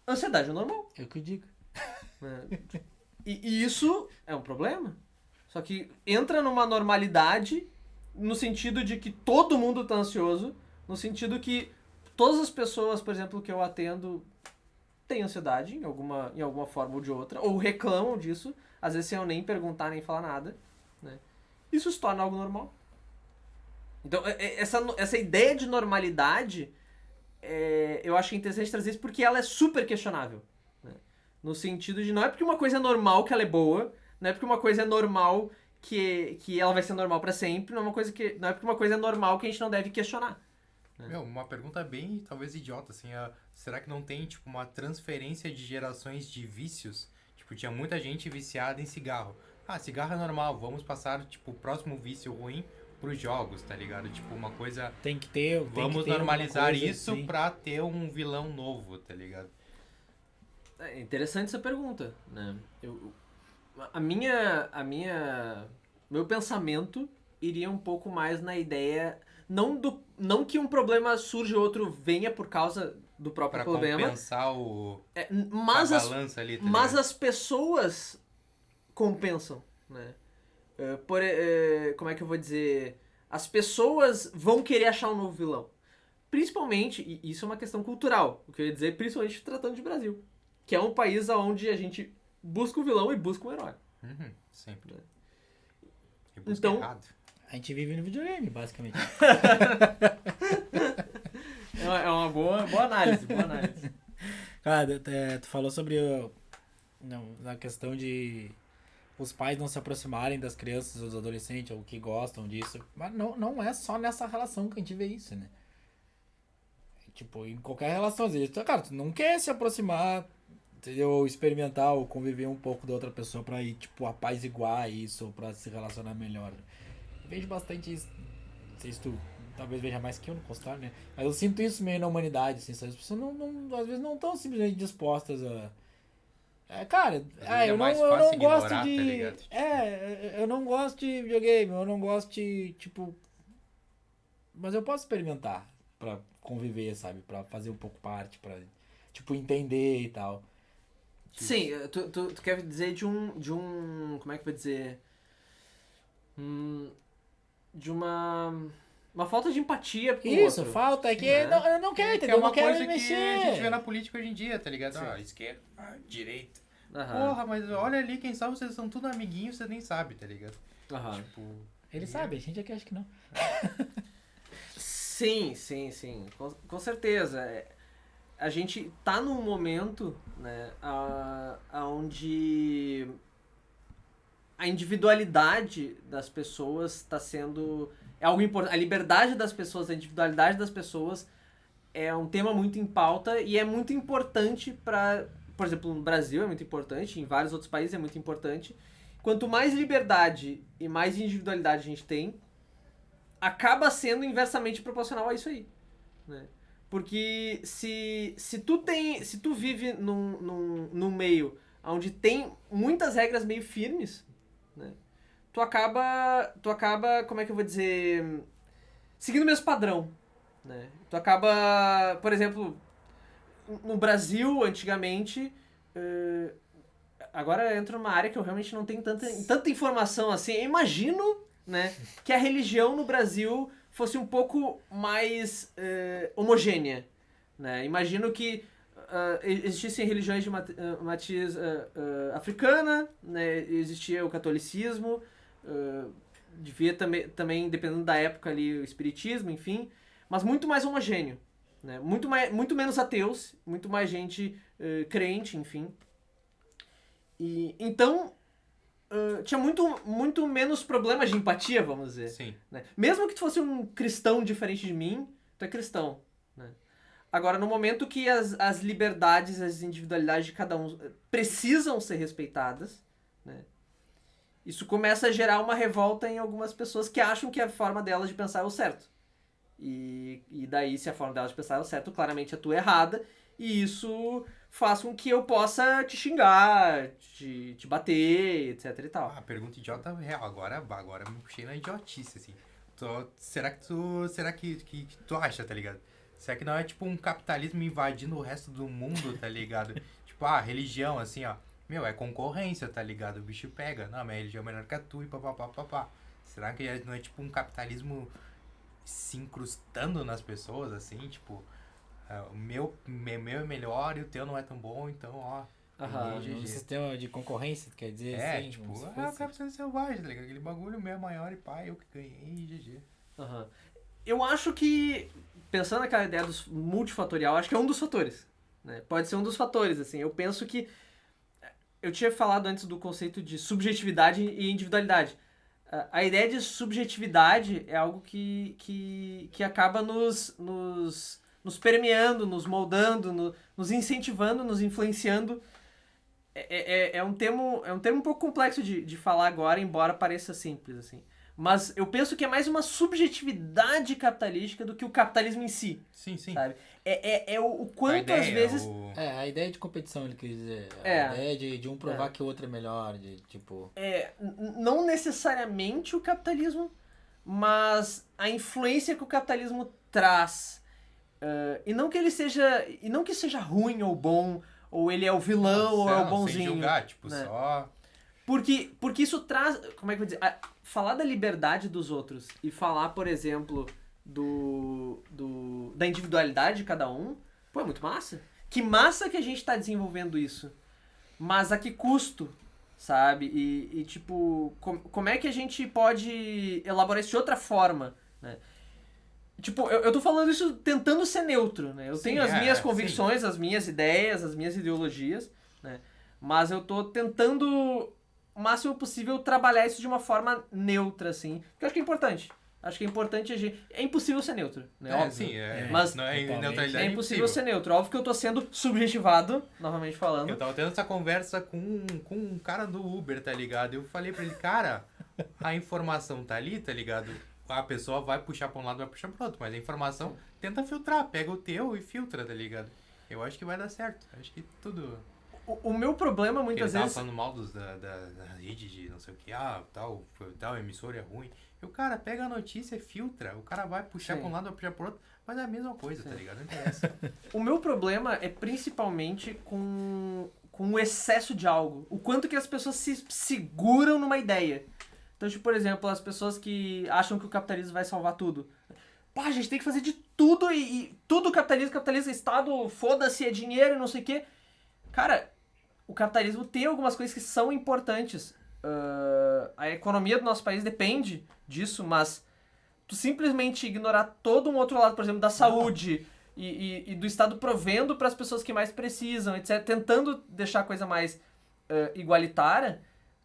ansiedade é normal. Eu que digo. E isso é um problema. Só que entra numa normalidade no sentido de que todo mundo tá ansioso, no sentido que todas as pessoas, por exemplo, que eu atendo têm ansiedade em alguma forma ou de outra, ou reclamam disso, às vezes sem eu nem perguntar, nem falar nada. Né? Isso se torna algo normal. Então, essa ideia de normalidade eu acho interessante trazer isso porque ela é super questionável. Né? No sentido de não é porque uma coisa é normal que ela é boa, não é porque uma coisa é normal que ela vai ser normal pra sempre, não é porque uma coisa é normal que a gente não deve questionar. Meu, uma pergunta bem, talvez, idiota, assim, será que não tem, tipo, uma transferência de gerações de vícios? Tipo, tinha muita gente viciada em cigarro. Ah, cigarro é normal, vamos passar, tipo, o próximo vício ruim pros jogos, tá ligado? Tipo, uma coisa... Tem que ter. Vamos ter alguma normalizar coisa, isso assim. pra ter um vilão novo, tá ligado? É interessante essa pergunta, né? Meu pensamento iria um pouco mais na ideia não que um problema surja ou outro venha por causa do próprio Pra problema, compensar mas a balança ali, tá mas ligado? as pessoas compensam, né? Como é que eu vou dizer? As pessoas vão querer achar um novo vilão. Principalmente, e isso é uma questão cultural, o que eu ia dizer, principalmente tratando de Brasil, que é um país onde a gente busca o vilão e busca o herói. Uhum, sempre. É. E busca Então- errado. A gente vive no videogame, basicamente. É uma boa análise, boa análise. Cara, tu falou sobre a questão de os pais não se aproximarem das crianças, dos adolescentes, ou que gostam disso. Mas não é só nessa relação que a gente vê isso, né? Tipo, em qualquer relação, às vezes, cara, tu não quer se aproximar, entendeu? Ou experimentar ou conviver um pouco da outra pessoa pra ir, tipo, apaziguar isso, ou pra se relacionar melhor. Eu vejo bastante isso. Não sei se tu talvez veja mais que eu no consultório, né? Mas eu sinto isso meio na humanidade, assim, sabe? As pessoas às vezes não estão simplesmente dispostas a. Cara, Às vezes é eu mais não fácil gosto ignorar, de. tá ligado? Tipo, Eu não gosto de videogame, eu não gosto de, tipo. Mas eu posso experimentar pra conviver, sabe? Pra fazer um pouco parte, pra, tipo, entender e tal. Sim, tu quer dizer de um. Como é que eu vou dizer? De uma falta de empatia com o Isso, outro. falta é que Né? eu não quero, que entendeu? é Eu não uma quero coisa me que a gente vê mexer. na política hoje em dia, tá ligado? Sim. Ah, esquerda, direita. Aham, Porra, mas olha ali, quem sabe vocês são tudo amiguinhos, você nem sabe, tá ligado? aham. Tipo... Ele sabe, a gente aqui acha que não. Sim. Com certeza. A gente tá num momento, né, onde a individualidade das pessoas está sendo algo importante. A liberdade das pessoas, a individualidade das pessoas é um tema muito em pauta e é muito importante para, por exemplo, no Brasil é muito importante, em vários outros países é muito importante. Quanto mais liberdade e mais individualidade a gente tem, acaba sendo inversamente proporcional a isso aí, né? Porque se tu vive num meio onde tem muitas regras meio firmes, né? Tu acaba, como é que eu vou dizer, seguindo o mesmo padrão, né? Tu acaba, por exemplo, no Brasil, antigamente, agora eu entro numa área que eu realmente não tenho tanta informação assim. Eu imagino, né, que a religião no Brasil fosse um pouco mais homogênea, né? Imagino que existissem religiões de matriz africana, né? Existia o catolicismo, devia também, dependendo da época ali, o espiritismo, enfim, mas muito mais homogêneo, né? Muito menos ateus, muito mais gente crente, enfim. E então tinha muito menos problemas de empatia, vamos dizer. Sim. Né? Mesmo que tu fosse um cristão diferente de mim, tu é cristão. Né? Agora, no momento que as liberdades, as individualidades de cada um precisam ser respeitadas, né? Isso começa a gerar uma revolta em algumas pessoas que acham que a forma delas de pensar é o certo. E daí, se a forma delas de pensar é o certo, claramente a tua é errada. E isso faz com que eu possa te xingar, te bater, etc e tal. Ah, pergunta idiota real. Agora me puxei na idiotice, assim. Será que tu acha, tá ligado? Será que não é tipo um capitalismo invadindo o resto do mundo, tá ligado? Tipo, religião, assim, ó. Meu, é concorrência, tá ligado? O bicho pega. Não, minha religião é melhor que a tua e papapá. Será que não é tipo um capitalismo se incrustando nas pessoas, assim? Tipo, o meu é melhor e o teu não é tão bom, então, ó. Aham. GG. Um sistema de concorrência, quer dizer, assim, Tipo, como se o fosse. capitalismo selvagem, tá ligado? Aquele bagulho meu é maior e pá, eu que ganhei, GG. Aham. Eu acho que pensando naquela ideia do multifatorial, acho que é um dos fatores, né? Pode ser um dos fatores, assim. Eu penso que... Eu tinha falado antes do conceito de subjetividade e individualidade. A ideia de subjetividade é algo que acaba nos permeando, nos moldando, nos incentivando, nos influenciando. É um termo um pouco complexo de falar agora, embora pareça simples, assim. Mas eu penso que é mais uma subjetividade capitalística do que o capitalismo em si. Sim, sim. Sabe? O quanto A ideia, às vezes... A ideia de competição, ele quer dizer. É. A ideia de um provar que o outro é melhor, de tipo... Não necessariamente o capitalismo, mas a influência que o capitalismo traz. E não que ele seja... E não que seja ruim ou bom, ou ele é o vilão, ou é o bonzinho. Sem julgar, tipo, né? só... Porque isso traz... Como é que eu vou dizer? Falar da liberdade dos outros e falar, por exemplo, da individualidade de cada um, pô, é muito massa. Que massa que a gente tá desenvolvendo isso. Mas a que custo, sabe? E tipo, como é que a gente pode elaborar isso de outra forma, né? Tipo, eu tô falando isso tentando ser neutro, né? Eu tenho as minhas convicções, as minhas ideias, as minhas ideologias, né? Mas eu tô tentando o máximo possível trabalhar isso de uma forma neutra, assim. Porque eu acho que é importante. Acho que é importante a gente... É impossível ser neutro, né? Óbvio. Sim, Mas não é neutralidade. é impossível ser neutro. Óbvio que eu tô sendo subjetivado, novamente falando. Eu tava tendo essa conversa com um cara do Uber, tá ligado? Eu falei pra ele, cara, a informação tá ali, tá ligado? A pessoa vai puxar pra um lado, vai puxar pro outro, mas a informação tenta filtrar, pega o teu e filtra, tá ligado? Eu acho que vai dar certo. Acho que tudo... O meu problema muitas ele vezes... tava falando mal da rede de não sei o que, tal emissora é ruim. E o cara pega a notícia e filtra. O cara vai puxar pra um lado, vai puxar pro outro, mas é a mesma coisa, tá ligado? Não interessa. O meu problema é principalmente com o excesso de algo. O quanto que as pessoas se seguram numa ideia. Então, tipo, por exemplo, as pessoas que acham que o capitalismo vai salvar tudo. Pá, a gente tem que fazer de tudo e tudo capitalismo, Estado, foda-se, é dinheiro e não sei o quê. Cara, o capitalismo tem algumas coisas que são importantes. A economia do nosso país depende disso, mas tu simplesmente ignorar todo um outro lado, por exemplo, da saúde e do Estado provendo para as pessoas que mais precisam, etc., tentando deixar a coisa mais igualitária,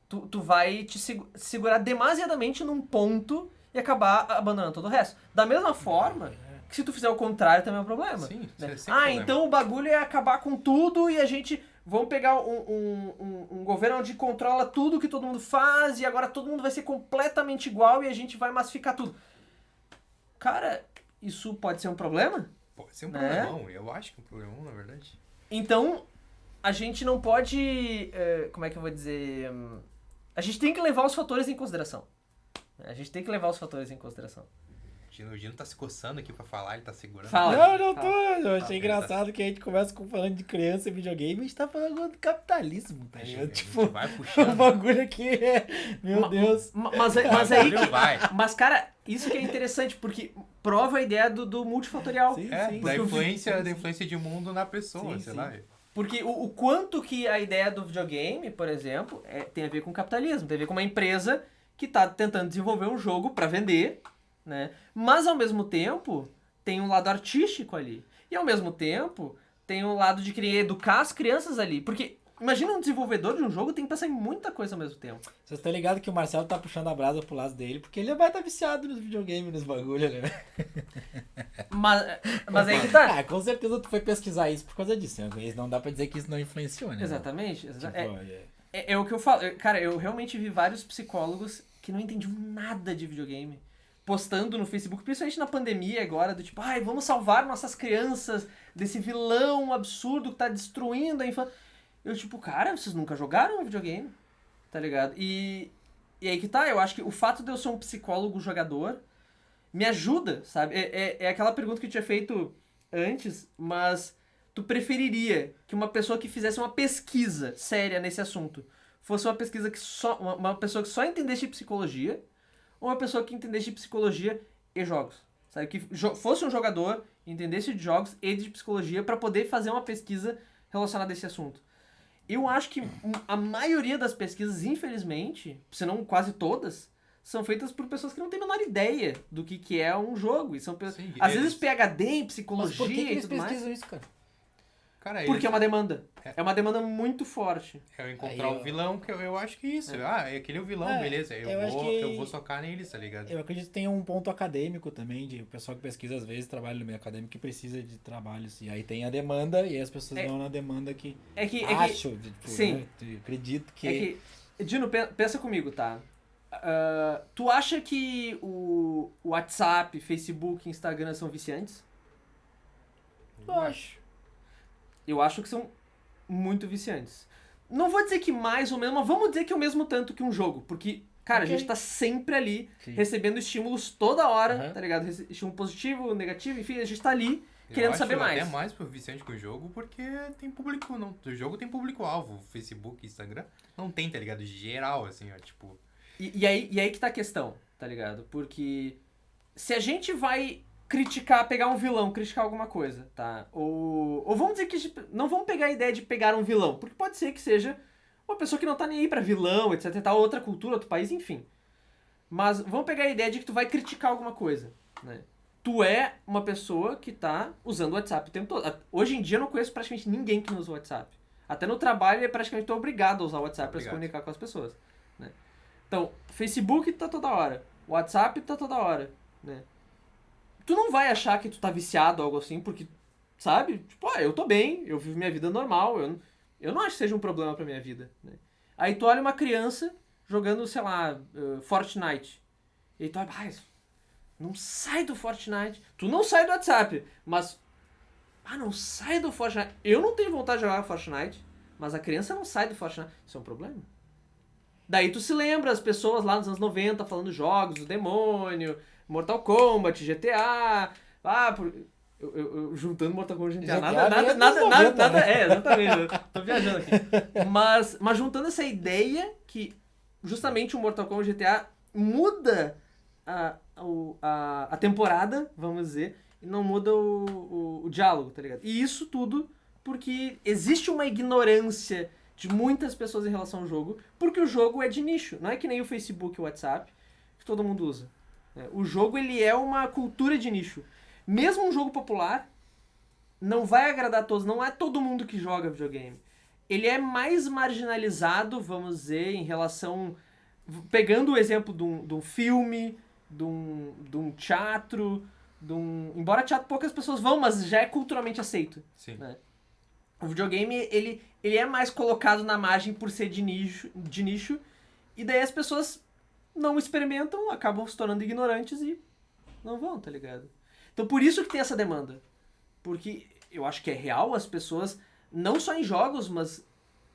tu vai te segurar demasiadamente num ponto e acabar abandonando todo o resto. Da mesma forma que se tu fizer o contrário também é um problema. Sim, né? problema. Então o bagulho é acabar com tudo e a gente... Vamos pegar um governo onde controla tudo que todo mundo faz e agora todo mundo vai ser completamente igual e a gente vai massificar tudo. Cara, isso pode ser um problema? Pode ser um problemão. Eu acho que é um problemão, na verdade. Então, a gente não pode... como é que eu vou dizer? A gente tem que levar os fatores em consideração. O Gino tá se coçando aqui pra falar, ele tá segurando. Fala. Não tô. Eu achei engraçado que a gente começa falando de criança e videogame e a gente tá falando do capitalismo, tá ligado? Tipo, vai o puxando. bagulho aqui é... Meu Deus. Mas aí... Mas, cara, isso que é interessante, porque prova a ideia do multifatorial. Sim, da influência de mundo na pessoa, sei lá. Porque o quanto que a ideia do videogame, por exemplo, tem a ver com capitalismo, tem a ver com uma empresa que tá tentando desenvolver um jogo pra vender, né? Mas ao mesmo tempo tem um lado artístico ali. E ao mesmo tempo tem um lado de querer educar as crianças ali. Porque imagina um desenvolvedor de um jogo tem que pensar em muita coisa ao mesmo tempo. Vocês estão ligados que o Marcelo tá puxando a brasa pro lado dele, porque ele vai estar viciado nos videogames, nos bagulho, né? Mas aí que tá. Com certeza tu foi pesquisar isso por causa disso. Não dá pra dizer que isso não influenciou, né? Exatamente. Tipo, É o que eu falo. Cara, eu realmente vi vários psicólogos que não entendiam nada de videogame. Postando no Facebook, principalmente na pandemia agora, do tipo, vamos salvar nossas crianças desse vilão absurdo que tá destruindo a infância. Eu tipo, cara, vocês nunca jogaram videogame, tá ligado? E aí que tá, eu acho que o fato de eu ser um psicólogo jogador me ajuda, sabe? É aquela pergunta que eu tinha feito antes, mas tu preferiria que uma pessoa que fizesse uma pesquisa séria nesse assunto fosse uma pesquisa que uma pessoa que só entendesse de psicologia, ou uma pessoa que entendesse de psicologia e jogos, sabe? Que fosse um jogador, entendesse de jogos e de psicologia para poder fazer uma pesquisa relacionada a esse assunto. Eu acho que a maioria das pesquisas, infelizmente, se não quase todas, são feitas por pessoas que não têm a menor ideia do que é um jogo. E são pessoas, Sim, às eles- vezes PhD em Mas psicologia por que e eles tudo mais. pesquisam isso, cara? Cara, Porque é uma demanda. É. É uma demanda muito forte. eu encontrar Aí o eu- vilão, que eu acho que isso. Ah, é aquele vilão, É, beleza. eu acho que- Eu vou socar neles, tá ligado? Eu acredito que tem um ponto acadêmico também, de o pessoal que pesquisa às vezes trabalha no meio acadêmico que precisa de trabalhos. E aí tem a demanda, e aí as pessoas É- vão na demanda que É que acho, tipo, sim. né, eu acredito que... É que, Dino, pensa comigo, tá? Tu acha que o WhatsApp, Facebook, Instagram são viciantes? Eu acho. Eu acho que são muito viciantes. Não vou dizer que mais ou menos, mas vamos dizer que é o mesmo tanto que um jogo. Porque, cara, Ok. a gente tá sempre ali, Sim. recebendo estímulos toda hora, Aham. tá ligado? Estímulo positivo, negativo, enfim, a gente tá ali Eu querendo acho saber mais. até mais pro viciante que o jogo, porque tem público, não, o jogo tem público-alvo, Facebook, Instagram, não tem, tá ligado? Geral, assim, ó, tipo... E aí que tá a questão, tá ligado? Porque se a gente vai criticar, pegar um vilão, criticar alguma coisa, tá? Ou vamos dizer que não vamos pegar a ideia de pegar um vilão, porque pode ser que seja uma pessoa que não tá nem aí pra vilão, etc, tal, outra cultura, outro país, enfim. Mas vamos pegar a ideia de que tu vai criticar alguma coisa, né? Tu é uma pessoa que tá usando o WhatsApp o tempo todo. Hoje em dia eu não conheço praticamente ninguém que não usa o WhatsApp. Até no trabalho é praticamente obrigado a usar o WhatsApp pra se Obrigado. comunicar com as pessoas, né? Então, Facebook tá toda hora, WhatsApp tá toda hora, né? Tu não vai achar que tu tá viciado ou algo assim, porque, sabe? Tipo, eu tô bem, eu vivo minha vida normal, eu não acho que seja um problema pra minha vida, né? Aí tu olha uma criança jogando, sei lá, Fortnite. E aí tu olha, não sai do Fortnite. Tu não sai do WhatsApp, mas... não sai do Fortnite. Eu não tenho vontade de jogar Fortnite, mas a criança não sai do Fortnite. Isso é um problema. Daí tu se lembra as pessoas lá nos anos 90 falando jogos do demônio, Mortal Kombat, GTA. Eu juntando Mortal Kombat e GTA. GTA Nada, mesmo nos 90, né? exatamente. Eu tô viajando aqui. Mas juntando essa ideia que justamente o Mortal Kombat e GTA muda a temporada, vamos dizer, e não muda o diálogo, tá ligado? E isso tudo porque existe uma ignorância de muitas pessoas em relação ao jogo, porque o jogo é de nicho, não é que nem o Facebook e o WhatsApp, que todo mundo usa. O jogo, ele é uma cultura de nicho. Mesmo um jogo popular, não vai agradar a todos, não é todo mundo que joga videogame. Ele é mais marginalizado, vamos dizer, em relação... Pegando o exemplo de um filme, de um teatro, embora teatro poucas pessoas vão, mas já é culturalmente aceito. Sim. Né? O videogame, ele é mais colocado na margem por ser de nicho, e daí as pessoas não experimentam, acabam se tornando ignorantes e não vão, tá ligado? Então por isso que tem essa demanda. Porque eu acho que é real, as pessoas, não só em jogos, mas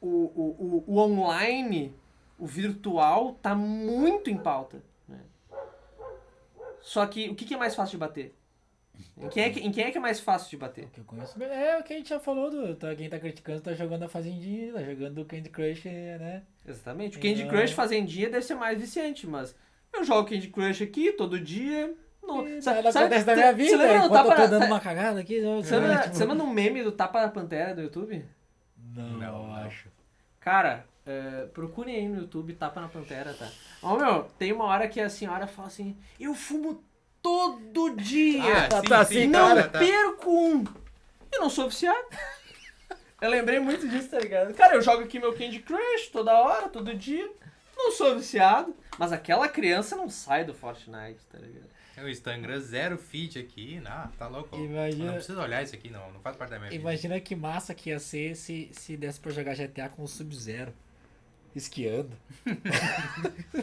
o online, o virtual, tá muito em pauta. Né? Só que o que é mais fácil de bater? Em quem é que é mais fácil de bater? O que eu conheço é o que a gente já falou, quem tá criticando tá jogando a Fazendinha, tá jogando o Candy Crush, né? Exatamente. O Candy Crush Fazendinha deve ser mais viciante, mas eu jogo Candy Crush aqui todo dia. Não, Nada acontece na minha vida, você lembra do enquanto eu tapa, tô dando uma cagada aqui. você lembra no meme do Tapa da Pantera do YouTube? Não, acho. Cara, procurem aí no YouTube Tapa na Pantera, tá? Tem uma hora que a senhora fala assim, eu fumo todo dia. tá assim, não cara, perco um. Eu não sou viciado. Eu lembrei muito disso, tá ligado? Cara, eu jogo aqui meu Candy Crush toda hora, todo dia. Não sou viciado. Mas aquela criança não sai do Fortnite, tá ligado? O Instagram zero feed aqui, tá louco. Imagina- Não precisa olhar isso aqui, não faz parte da minha vida. Imagina que massa que ia ser se desse pra jogar GTA com o Sub-Zero. Esquiando.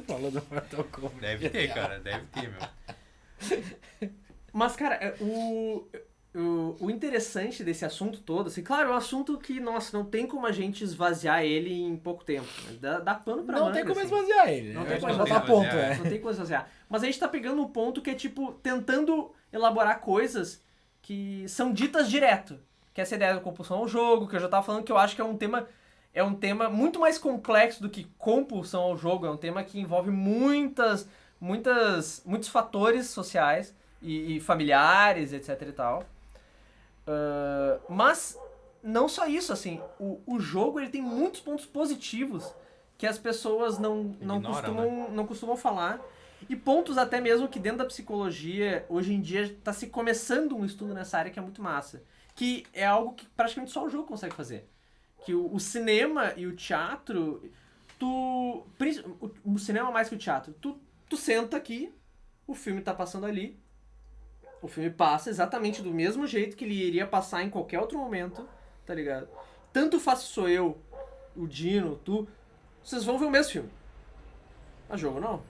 Falando do Mortal Kombat. Deve ter, cara, deve ter, meu. Mas, cara, o interessante desse assunto todo, assim, claro, é um assunto que, nossa, não tem como a gente esvaziar ele em pouco tempo. Né? Dá pano pra Não manga, tem como assim. esvaziar ele. Não né? tem como Botar esvaziar. ponto, É. Não tem como esvaziar. Mas a gente tá pegando um ponto que é, tipo, tentando elaborar coisas que são ditas direto. Que é essa ideia da compulsão ao jogo, que eu já tava falando, que eu acho que é um tema muito mais complexo do que compulsão ao jogo. É um tema que envolve muitos fatores sociais e familiares, etc e tal. Mas não só isso, assim, o jogo ele tem muitos pontos positivos que as pessoas não Ignoram, costumam falar. E pontos até mesmo que dentro da psicologia, hoje em dia, tá se começando um estudo nessa área que é muito massa. Que é algo que praticamente só o jogo consegue fazer. Que o cinema e o teatro, o cinema mais que o teatro, tu senta aqui, o filme tá passando ali, o filme passa exatamente do mesmo jeito que ele iria passar em qualquer outro momento, tá ligado? Tanto faz se sou eu, o Dino, tu, vocês vão ver o mesmo filme. Mas jogo não.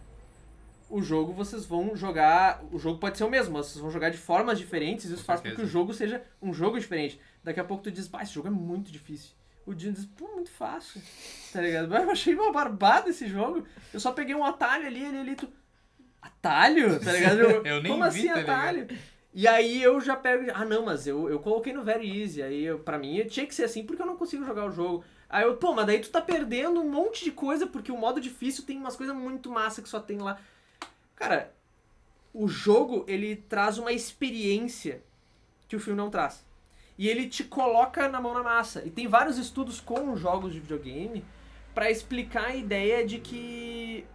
O jogo vocês vão jogar, o jogo pode ser o mesmo, mas vocês vão jogar de formas diferentes, isso faz com que o jogo seja um jogo diferente. Daqui a pouco tu diz, esse jogo é muito difícil. O Dino diz, pô, muito fácil, tá ligado? Eu achei uma barbada esse jogo, eu só peguei um atalho ali, tu... Atalho? Tá ligado? Eu nem como vi, assim tá atalho? E aí eu já pego, não, mas eu coloquei no Very Easy, aí pra mim tinha que ser assim porque eu não consigo jogar o jogo. Aí eu, pô, mas daí tu tá perdendo um monte de coisa porque o modo difícil tem umas coisas muito massa que só tem lá. Cara, o jogo, ele traz uma experiência que o filme não traz. E ele te coloca na mão na massa. E tem vários estudos com jogos de videogame pra explicar a ideia de que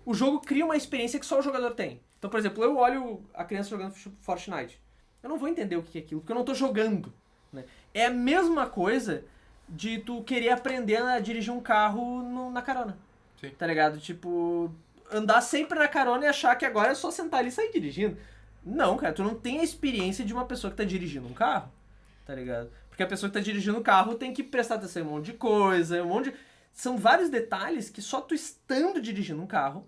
o jogo cria uma experiência que só o jogador tem. Então, por exemplo, eu olho a criança jogando Fortnite. Eu não vou entender o que é aquilo, porque eu não tô jogando. Né? É a mesma coisa de tu querer aprender a dirigir um carro na carona. Sim. Tá ligado? Tipo, andar sempre na carona e achar que agora é só sentar ali e sair dirigindo. Não, cara, tu não tem a experiência de uma pessoa que tá dirigindo um carro. Tá ligado? Porque a pessoa que tá dirigindo o carro tem que prestar atenção em um monte de coisa, São vários detalhes que só tu estando dirigindo um carro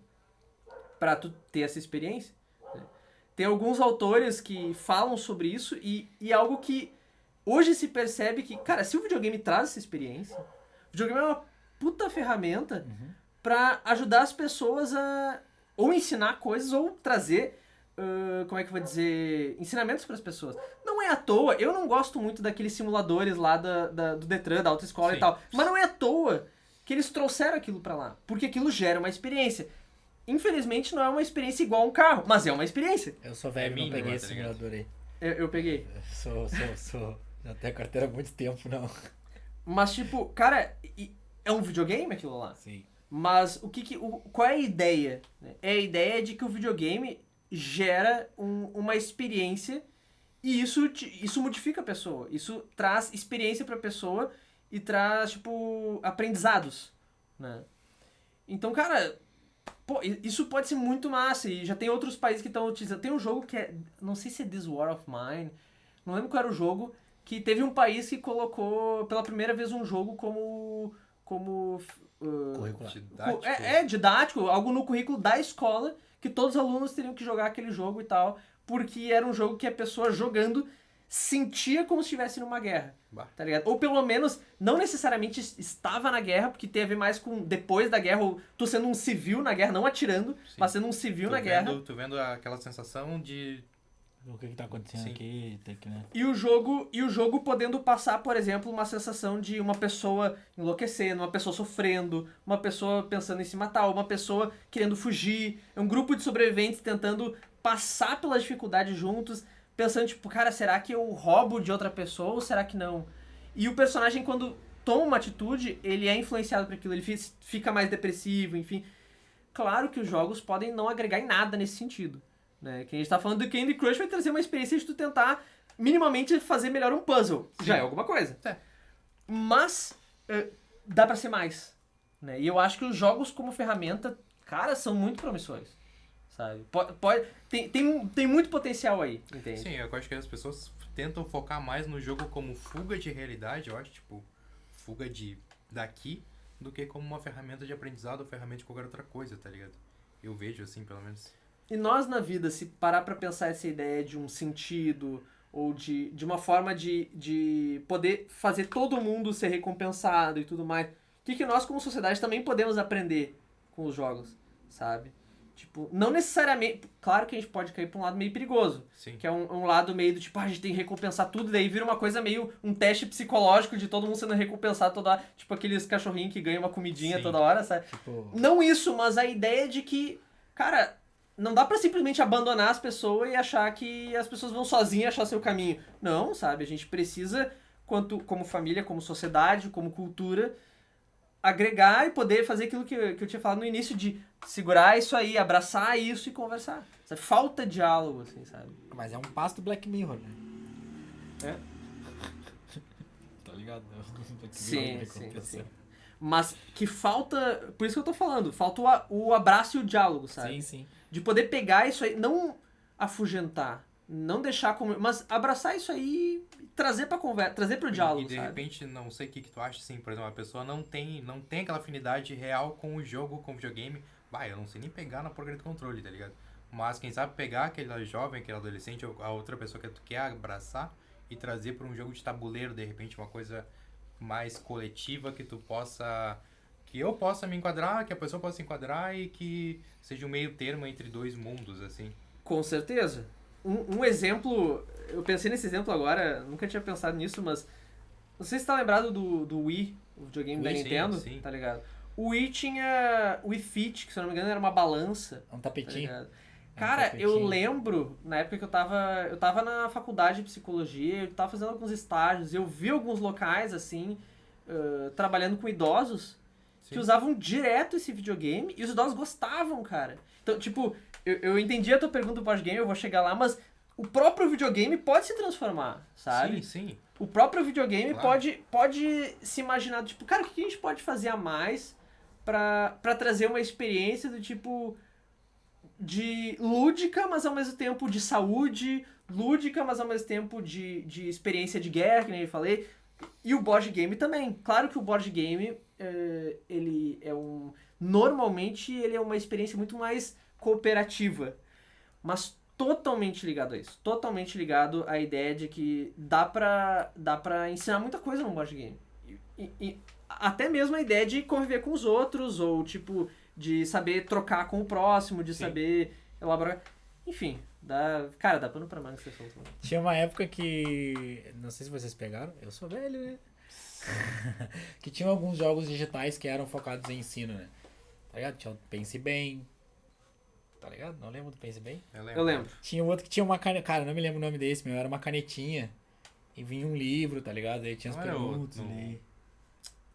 pra tu ter essa experiência. Né? Tem alguns autores que falam sobre isso e algo que hoje se percebe que, cara, se o videogame traz essa experiência, o videogame é uma puta ferramenta pra ajudar as pessoas a ou ensinar coisas ou trazer, como é que eu vou dizer, ensinamentos pras pessoas. Não é à toa, eu não gosto muito daqueles simuladores lá do Detran, da autoescola e tal, mas não é à toa que eles trouxeram aquilo pra lá, porque aquilo gera uma experiência. Infelizmente não é uma experiência igual a um carro, mas é uma experiência. Eu sou velho, não peguei esse simulador aí. Eu peguei. Sou. Já tenho carteira há muito tempo, não. Mas, tipo, cara, é um videogame aquilo lá. Sim. Mas qual é a ideia? É a ideia de que o videogame gera uma experiência e isso modifica a pessoa. Isso traz experiência pra pessoa e traz, tipo, aprendizados, né? Então, cara, pô, isso pode ser muito massa e já tem outros países que estão utilizando. Tem um jogo que não sei se é This War of Mine, não lembro qual era o jogo, que teve um país que colocou pela primeira vez um jogo como Curricular. Didático. Didático, algo no currículo da escola, que todos os alunos teriam que jogar aquele jogo e tal, porque era um jogo que a pessoa jogando sentia como se estivesse numa guerra, tá ligado? Ou pelo menos, não necessariamente estava na guerra, porque tem a ver mais com depois da guerra, ou tu sendo um civil na guerra, não atirando, mas sendo um civil na guerra. Tu vendo aquela sensação de... O que tá acontecendo aqui, tem que, né? E o jogo podendo passar, por exemplo, uma sensação de uma pessoa enlouquecendo, uma pessoa sofrendo, uma pessoa pensando em se matar, uma pessoa querendo fugir, um grupo de sobreviventes tentando passar pela dificuldade juntos, pensando, tipo, cara, será que eu roubo de outra pessoa ou será que não? E o personagem, quando toma uma atitude, ele é influenciado por aquilo, ele fica mais depressivo, enfim. Claro que os jogos podem não agregar em nada nesse sentido. Né? Que a gente tá falando do Candy Crush vai trazer uma experiência de tu tentar minimamente fazer melhor um puzzle. Sim. Já é alguma coisa. É. Mas dá pra ser mais. Né? E eu acho que os jogos como ferramenta, cara, são muito promissores. Sabe? Tem muito potencial aí, entende? Sim, eu acho que as pessoas tentam focar mais no jogo como fuga de realidade, eu acho, tipo, fuga daqui, do que como uma ferramenta de aprendizado ou ferramenta de qualquer outra coisa, tá ligado? Eu vejo assim, pelo menos. E nós na vida, se parar pra pensar essa ideia de um sentido ou de uma forma de poder fazer todo mundo ser recompensado e tudo mais, o que nós como sociedade também podemos aprender com os jogos, sabe? Tipo, não necessariamente... Claro que a gente pode cair pra um lado meio perigoso. Sim. Que é um lado meio do tipo, a gente tem que recompensar tudo, daí vira uma coisa meio... Um teste psicológico de todo mundo sendo recompensado toda hora. Tipo aqueles cachorrinhos que ganham uma comidinha toda hora, sabe? Tipo... Não isso, mas a ideia de que, cara... Não dá pra simplesmente abandonar as pessoas e achar que as pessoas vão sozinhas achar seu caminho. Não, sabe? A gente precisa, como família, como sociedade, como cultura, agregar e poder fazer aquilo que eu tinha falado no início, de segurar isso aí, abraçar isso e conversar. Sabe? Falta diálogo, assim, sabe? Mas é um passo do Black Mirror, né? É. Tá ligado? Sim. Mas que falta... Por isso que eu tô falando. Falta o abraço e o diálogo, sabe? Sim. De poder pegar isso aí, não afugentar, não deixar como... Mas abraçar isso aí e trazer pra conversa, trazer pro diálogo, E de sabe? repente, não sei o que tu acha, assim, por exemplo, a pessoa não tem aquela afinidade real com o jogo, com o videogame. Vai, eu não sei nem pegar na porcaria do controle, tá ligado? Mas quem sabe pegar aquele jovem, aquele adolescente, ou a outra pessoa que tu quer abraçar e trazer pra um jogo de tabuleiro, de repente, uma coisa mais coletiva que tu possa... Que eu possa me enquadrar, que a pessoa possa se enquadrar e que seja um meio termo entre dois mundos, assim. Com certeza. Um exemplo, eu pensei nesse exemplo agora, nunca tinha pensado nisso, mas não sei se tá lembrado do Wii, o videogame da Sim, Nintendo, sim. tá ligado? O Wii tinha o Wii Fit, que se eu não me engano era uma balança, É um tá tapetinho. ligado? Cara, eu tapetinho. lembro, na época que eu tava na faculdade de psicologia, eu tava fazendo alguns estágios, eu vi alguns locais, assim, trabalhando com idosos, que Sim. usavam direto esse videogame e os idosos gostavam, cara. Então, tipo, eu entendi a tua pergunta do board game, eu vou chegar lá, mas o próprio videogame pode se transformar, sabe? Sim. O próprio videogame Claro. pode se imaginar, tipo, cara, o que a gente pode fazer a mais pra trazer uma experiência do tipo de lúdica, mas ao mesmo tempo de saúde, lúdica, mas ao mesmo tempo de experiência de guerra, que nem eu falei. E o board game também. Claro que o board game, ele é normalmente ele é uma experiência muito mais cooperativa, mas totalmente ligado a isso. Totalmente ligado à ideia de que dá pra ensinar muita coisa no board game. E até mesmo a ideia de conviver com os outros, ou tipo, de saber trocar com o próximo, de Sim. saber elaborar. Enfim, dá pano pra manga esse assunto. Mano. Tinha uma época que... Não sei se vocês pegaram. Eu sou velho, né? Que tinham alguns jogos digitais que eram focados em ensino, né? Tá ligado? Tinha o Pense Bem. Tá ligado? Não lembro do Pense Bem? Eu lembro. Tinha outro que tinha uma caneta... Cara, não me lembro o nome desse, meu. Era uma canetinha. E vinha um livro, tá ligado? Aí tinha as Não era o- perguntas no- ali.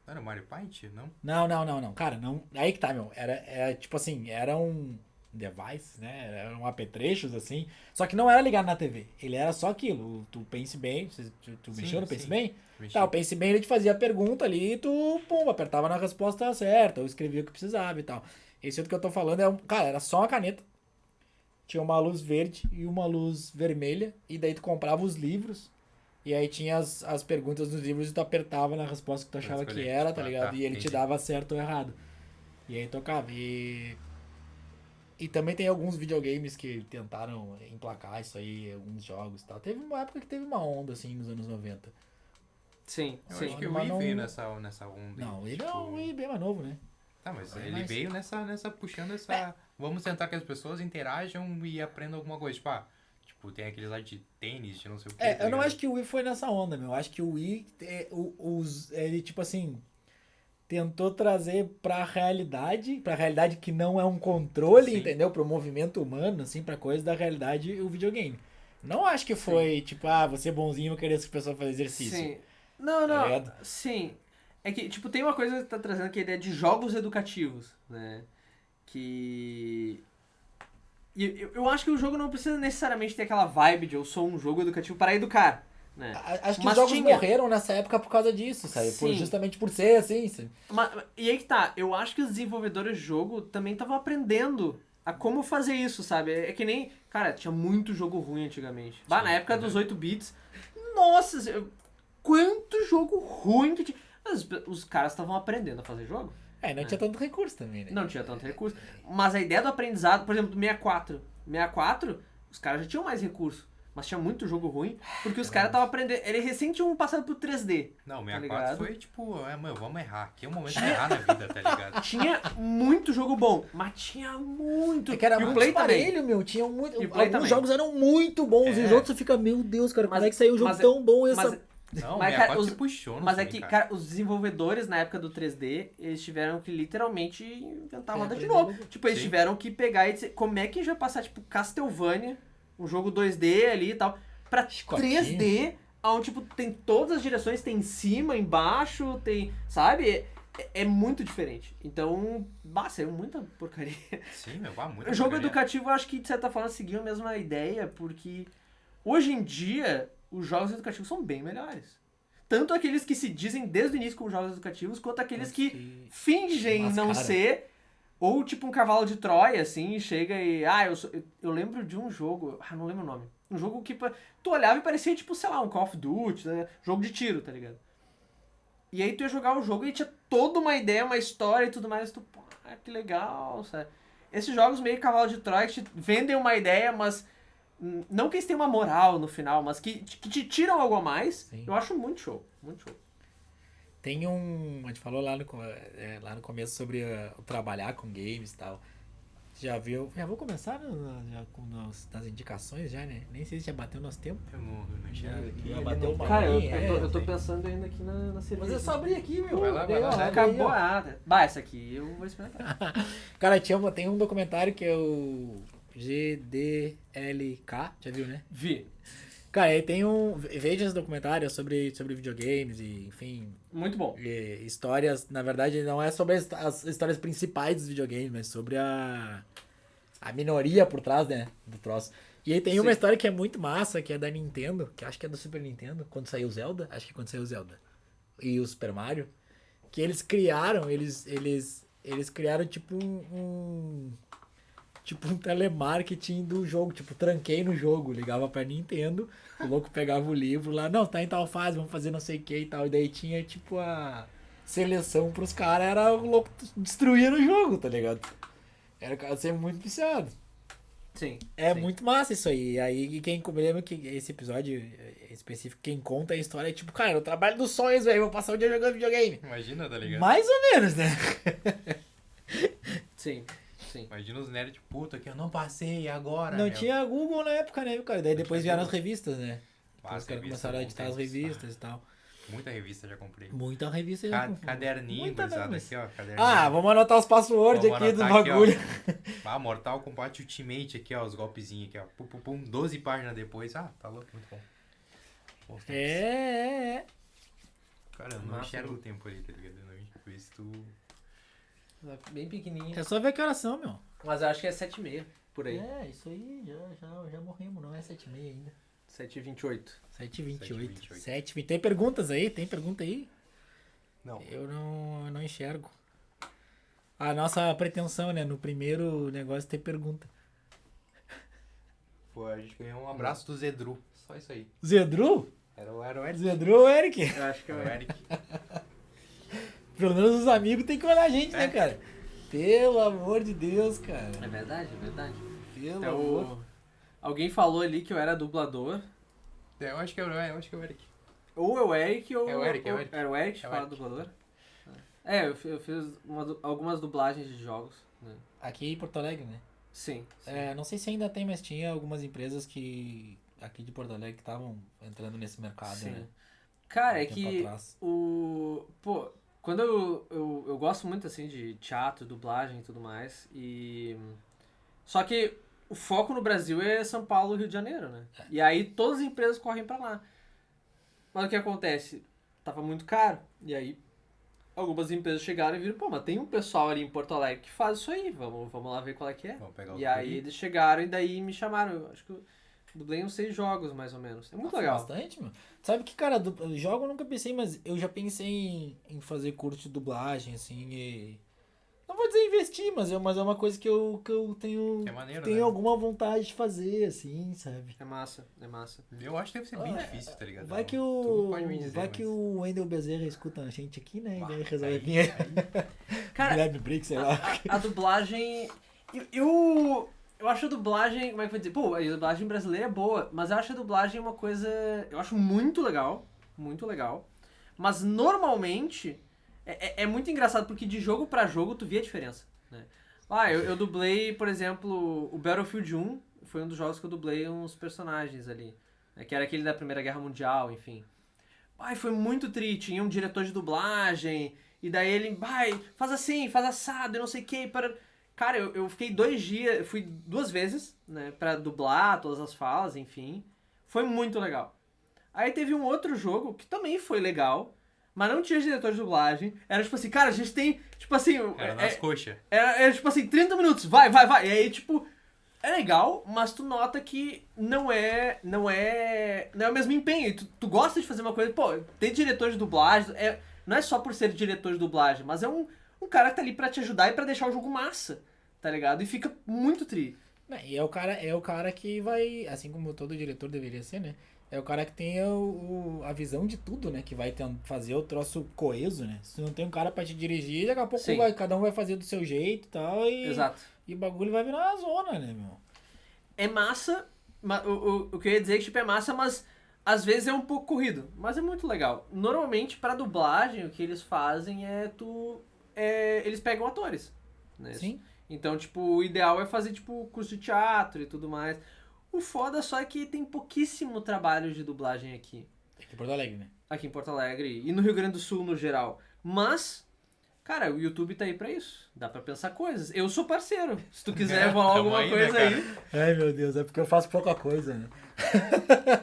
Não era o Mario Paint, não? Não. Cara, não... Aí que tá, meu. Era tipo assim, era um device, né? Eram apetrechos, assim. Só que não era ligado na TV. Ele era só aquilo. Tu Pense Bem. Tu Sim, mexeu no Pense sim. Bem? Mexi. Tá, o Pense Bem, ele te fazia a pergunta ali e tu, pum, apertava na resposta certa, ou escrevia o que precisava e tal. Esse outro que eu tô falando cara, era só uma caneta. Tinha uma luz verde e uma luz vermelha, e daí tu comprava os livros, e aí tinha as perguntas nos livros e tu apertava na resposta que tu achava que escolher. era, tá Ah, ligado? tá, E ele te entendi. dava certo ou errado. E aí tocava. E também tem alguns videogames que tentaram emplacar isso aí, alguns jogos e tal. Teve uma época que teve uma onda, assim, nos anos 90. Sim, Eu sim. acho que o Mas Wii não- veio nessa onda. Não, aí, ele tipo... é um Wii bem mais novo, né? Tá, mas É ele mais- veio nessa puxando essa... Vamos tentar que as pessoas interajam e aprendam alguma coisa. Tipo, tem aquele lá de tênis, de não sei o que. É, eu não acho que o Wii foi nessa onda, meu. Eu acho que o Wii, ele, tipo assim, tentou trazer pra realidade que não é um controle, Sim. entendeu? Pro movimento humano, assim, pra coisa da realidade, o videogame. Não acho que foi, tipo, você bonzinho, eu queria que as pessoas fazessem exercício. Sim. Não, Tá não. ligado? Sim. É que, tipo, tem uma coisa que tá trazendo que é a ideia de jogos educativos, né? Que... E eu acho que o jogo não precisa necessariamente ter aquela vibe de eu sou um jogo educativo para educar, né? Acho que Mas os jogos tinha. morreram nessa época por causa disso, sabe? Sim. Justamente por ser assim, sabe? E aí que tá, eu acho que os desenvolvedores de jogo também estavam aprendendo a como fazer isso, sabe? É que nem... Cara, tinha muito jogo ruim antigamente. Bah, na época dos 8 bits, nossa, quanto jogo ruim que tinha. Mas os caras estavam aprendendo a fazer jogo. Não tinha tanto recurso também, né? Não tinha tanto recurso. Mas a ideia do aprendizado, por exemplo, do 64. 64, os caras já tinham mais recurso. Mas tinha muito jogo ruim, porque os caras estavam aprendendo. Ele recém tinha passado pro 3D. Não, o tá 64 ligado? foi tipo, mano, vamos errar. Aqui é o momento de errar na vida, tá ligado? Tinha muito jogo bom, mas tinha muito. É que era e o muito Play também. aparelho, meu. Tinha muito. E o Play Alguns também. jogos eram muito bons. E os É. outros fica, meu Deus, cara, como Mas- é que saiu um jogo mas- tão bom essa. Mas, Não, o Mas, 64 cara, se puxou no mas é filme, que, cara. cara, os desenvolvedores na época do 3D, eles tiveram que literalmente inventar a roda de aprender novo. novo. Tipo, eles Sim. tiveram que pegar e dizer, como é que a gente vai passar, tipo, Castlevania, um jogo 2D ali e tal, pra Chicotinho. 3D, onde, tipo, tem todas as direções, tem em cima, embaixo, tem, sabe? é muito diferente. Então, é muita porcaria. Sim, meu, muito. O jogo educativo, eu acho que, de certa forma, seguiu a mesma ideia, porque hoje em dia, os jogos educativos são bem melhores. Tanto aqueles que se dizem desde o início como jogos educativos, quanto aqueles que fingem não ser, ou tipo um cavalo de Troia, assim, chega e... eu lembro de um jogo, não lembro o nome. Um jogo que tu olhava e parecia, tipo, sei lá, um Call of Duty, né? Jogo de tiro, tá ligado? E aí tu ia jogar o jogo e tinha toda uma ideia, uma história e tudo mais, e tu, pô, que legal, sabe? Esses jogos meio cavalo de Troia que te vendem uma ideia, mas... Não que eles tenham uma moral no final, mas que te tiram algo a mais. Sim. Eu acho muito show, muito show. Tem a gente falou lá no começo sobre trabalhar com games e tal. Já viu? Já vou começar nas indicações já, né? Nem sei se já bateu nosso tempo. Já bateu uma. Cara, eu tô pensando ainda aqui na cerveja. Mas é só abrir aqui, meu. Vai lá. Acabou a... essa aqui eu vou experimentar. Cara, tem um documentário que é o GDLK, já viu, né? Vi. Cara, aí veja esse documentário sobre videogames e, enfim... Muito bom. Histórias, na verdade, não é sobre as histórias principais dos videogames, mas sobre a minoria por trás, né, do troço. E aí tem uma história que é muito massa, que é da Nintendo, que acho que é do Super Nintendo, quando saiu o Zelda, e o Super Mario, que eles criaram, eles criaram tipo um telemarketing do jogo, tipo, tranquei no jogo, ligava pra Nintendo, o louco pegava o livro lá, não, tá em tal fase, vamos fazer não sei o que e tal, e daí tinha, tipo, a seleção pros caras, era o louco destruir o jogo, tá ligado? Era o cara ser muito viciado. Sim. Muito massa isso aí, e aí quem lembra que esse episódio específico, quem conta a história é tipo, cara, o trabalho dos sonhos, velho, vou passar o dia jogando videogame. Imagina, tá ligado? Mais ou menos, né? Sim. Imagina os nerds, puta, que eu não passei agora. Não tinha Google na época, né, cara? Daí depois vieram as revistas, né? Os caras começaram a editar as revistas e tal. Muita revista já comprei. Muita revista já comprei. Caderninho, gurizada, aqui, ó. Caderninho. Vamos anotar os passwords aqui do bagulho. Aqui, Mortal Kombat Ultimate aqui, ó, os golpezinhos aqui, ó. Pum, 12 páginas depois. Tá louco, muito bom. Cara, eu não enxergo o tempo ali, tá ligado? Por isso tu... Bem pequenininho. É só ver que horas são, meu. Mas eu acho que é 7h30, por aí. Isso aí, já morremos, não é 7h30 ainda. 7h28. 7h28. 7h20. Tem perguntas aí? Tem pergunta aí? Não. Eu não enxergo. A nossa pretensão, né? No primeiro negócio tem pergunta. Pô, a gente ganhou um abraço do Zedru. Só isso aí. Zedru? Era o Eric. Zedru ou Eric? Eu acho que é o Eric. Pelo menos os amigos tem que olhar a gente, né, cara? Pelo amor de Deus, cara. É verdade. Pelo amor. Alguém falou ali que eu era dublador. Eu acho que é o Eric. Ou é o Eric ou... É o Eric. Era o Eric que fala dublador? Eu fiz algumas dublagens de jogos. Né? Aqui em Porto Alegre, né? Sim. Não sei se ainda tem, mas tinha algumas empresas aqui de Porto Alegre que estavam entrando nesse mercado, Sim. né? Cara, é que quando eu gosto muito, assim, de teatro, dublagem e tudo mais, só que o foco no Brasil é São Paulo e Rio de Janeiro, né? E aí todas as empresas correm pra lá. Mas o que acontece? Tava muito caro. E aí algumas empresas chegaram e viram, mas tem um pessoal ali em Porto Alegre que faz isso aí, vamos lá ver qual é que é. E aí eles chegaram e daí me chamaram, eu acho que eu dublei uns 6 jogos, mais ou menos. É muito legal. Bastante, meu. Sabe que, cara, jogo eu nunca pensei, mas eu já pensei em fazer curso de dublagem, assim, e... Não vou dizer investir, mas é uma coisa que eu tenho... É maneiro, tenho né? alguma vontade de fazer, assim, sabe? É massa. Eu acho que deve ser bem difícil, tá ligado? Vai que o Wendel Bezerra escuta a gente aqui, né? E daí resolve vir. Cara, Guilherme Briggs, sei lá. A dublagem... Eu acho a dublagem... Como é que eu vou dizer? Pô, a dublagem brasileira é boa, mas eu acho a dublagem uma coisa... Eu acho muito legal. Muito legal. Mas normalmente... É muito engraçado, porque de jogo pra jogo tu vê a diferença, né? Eu dublei, por exemplo, o Battlefield 1, foi um dos jogos que eu dublei uns personagens ali, né? Que era aquele da Primeira Guerra Mundial, enfim. Foi muito triste, tinha um diretor de dublagem, e daí ele, faz assim, faz assado, e não sei o que, para... Cara, eu fiquei 2 dias, fui 2 vezes, né, pra dublar todas as falas, enfim. Foi muito legal. Aí teve um outro jogo que também foi legal, mas não tinha diretor de dublagem. Era tipo assim, cara, a gente tem, tipo assim... Era nas coxas. Era tipo assim, 30 minutos, vai. E aí, tipo, é legal, mas tu nota que não é o mesmo empenho. E tu gosta de fazer uma coisa, pô, tem diretor de dublagem, não é só por ser diretor de dublagem, mas é um cara que tá ali pra te ajudar e pra deixar o jogo massa, tá ligado? E fica muito tri. E é o cara que vai, assim como todo diretor deveria ser, né? É o cara que tem a visão de tudo, né? Que vai fazer o troço coeso, né? Se tu não tem um cara pra te dirigir, daqui a pouco Sim. cada um vai fazer do seu jeito e tal. Exato. E o bagulho vai virar uma zona, né, meu? É massa, o que eu ia dizer é que tipo, é massa, mas às vezes é um pouco corrido. Mas é muito legal. Normalmente, pra dublagem, o que eles fazem eles pegam atores. Né? Sim. Então, tipo, o ideal é fazer, tipo, curso de teatro e tudo mais. O foda só é que tem pouquíssimo trabalho de dublagem aqui. Aqui em Porto Alegre, né? Aqui em Porto Alegre e no Rio Grande do Sul no geral. Mas, cara, o YouTube tá aí pra isso. Dá pra pensar coisas. Eu sou parceiro. Se tu quiser falar tamo alguma aí, né, coisa cara? aí. Ai, meu Deus, é porque eu faço pouca coisa, né?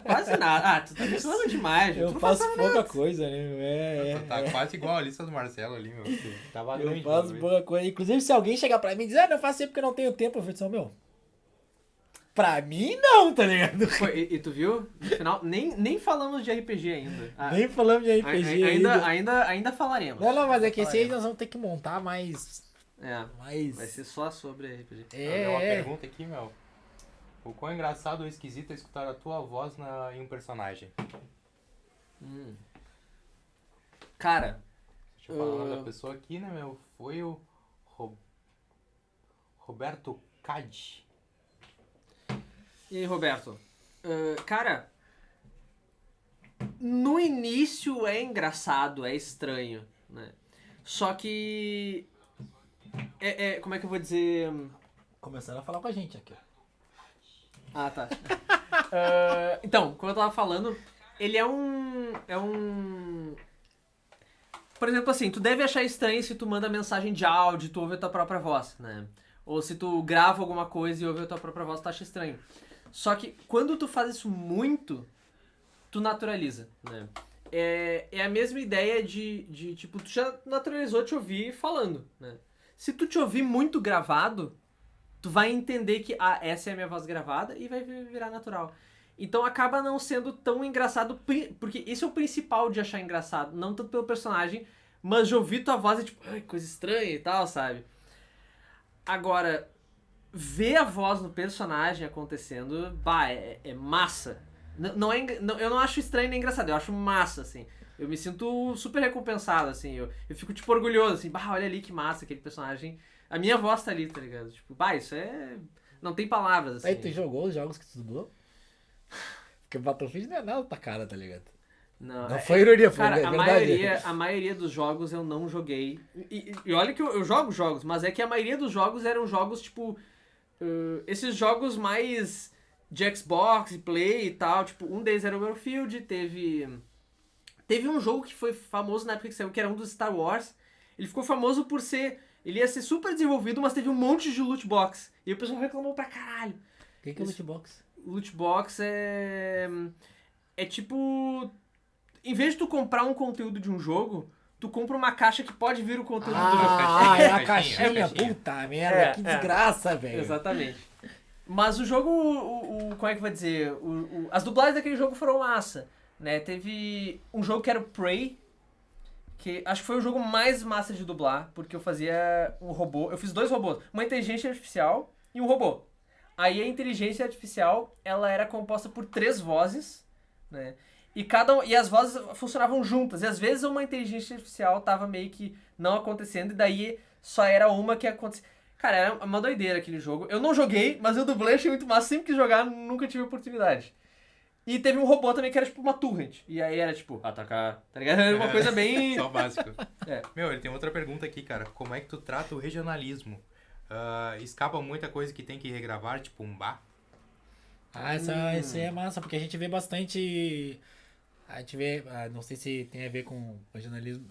Quase nada. Ah, tu tá pensando demais, gente. Tu Eu não faço faz pouca nada. coisa, né? Tu tá quase igual a lista do Marcelo ali, meu. Tava Eu grande. faço meu. pouca coisa. Inclusive, se alguém chegar pra mim e dizer, não faço sempre porque eu não tenho tempo, eu falo assim, meu. Pra mim, não, tá ligado? Pô, e tu viu? No final, nem falamos de RPG ainda. Nem falamos de RPG Ainda falaremos. Não, mas é que esse aí Falaremos. nós vamos ter que montar mais. Vai ser só sobre RPG. Fazer uma pergunta aqui, meu. O quão engraçado ou esquisito é escutar a tua voz em um personagem? Cara, Deixa eu falar o nome da pessoa aqui, né, meu? Foi o Roberto Cadi. e aí, Roberto? Cara, no início é engraçado, é estranho, né? Só que... como é que eu vou dizer... Começaram a falar com a gente aqui. Ah, tá. Então, como eu tava falando, ele é um... Por exemplo, assim, tu deve achar estranho se tu manda mensagem de áudio e tu ouve a tua própria voz, né? Ou se tu grava alguma coisa e ouve a tua própria voz, tu acha estranho. Só que quando tu faz isso muito, tu naturaliza, né? É a mesma ideia de tipo, tu já naturalizou te ouvir falando, né? Se tu te ouvir muito gravado, tu vai entender que, essa é a minha voz gravada e vai virar natural. Então acaba não sendo tão engraçado, porque esse é o principal de achar engraçado, não tanto pelo personagem, mas de ouvir tua voz é tipo, ai, coisa estranha e tal, sabe? Agora, ver a voz no personagem acontecendo, é massa. Eu não acho estranho nem engraçado, eu acho massa, assim. Eu me sinto super recompensado, assim. Eu fico, tipo, orgulhoso, assim. Olha ali que massa aquele personagem. A minha voz tá ali, tá ligado? Tipo, isso é... Não tem palavras, assim. Aí tu jogou os jogos que tu dublou? Porque Battlefield não é nada pra cara, tá ligado? Não foi ironia, foi cara, verdade. a maioria dos jogos eu não joguei. E olha que eu jogo jogos, mas é que a maioria dos jogos eram jogos, tipo... esses jogos mais de Xbox e Play e tal. Tipo, um deles era o Battlefield, Teve um jogo que foi famoso na época que saiu, que era um dos Star Wars. Ele ficou famoso por ser... Ele ia ser super desenvolvido, mas teve um monte de loot box. E o pessoal reclamou pra caralho. O que é loot box? Loot box é tipo... Em vez de tu comprar um conteúdo de um jogo, tu compra uma caixa que pode vir o conteúdo do jogo. É a caixinha. caixinha. Puta merda, que desgraça, velho. Exatamente. Mas o jogo, como é que vai dizer? As dublagens daquele jogo foram massa. Né? Teve um jogo que era o Prey, que acho que foi o jogo mais massa de dublar, porque eu fazia um robô. Eu fiz 2 robôs, uma inteligência artificial e um robô. Aí a inteligência artificial, ela era composta por 3 vozes, né? E as vozes funcionavam juntas. E às vezes uma inteligência artificial tava meio que não acontecendo, e daí só era uma que acontecia. Cara, era uma doideira aquele jogo. Eu não joguei, mas eu dublei, achei muito massa. Sempre quis jogar, nunca tive oportunidade. E teve um robô também que era tipo uma turret. E aí era tipo, atacar, tá ligado? Era uma coisa bem... Só o básico. É. Meu, ele tem outra pergunta aqui, cara. Como é que tu trata o regionalismo? Escapa muita coisa que tem que regravar, tipo um bar? Isso aí é massa, porque a gente vê bastante... A gente vê, não sei se tem a ver com regionalismo,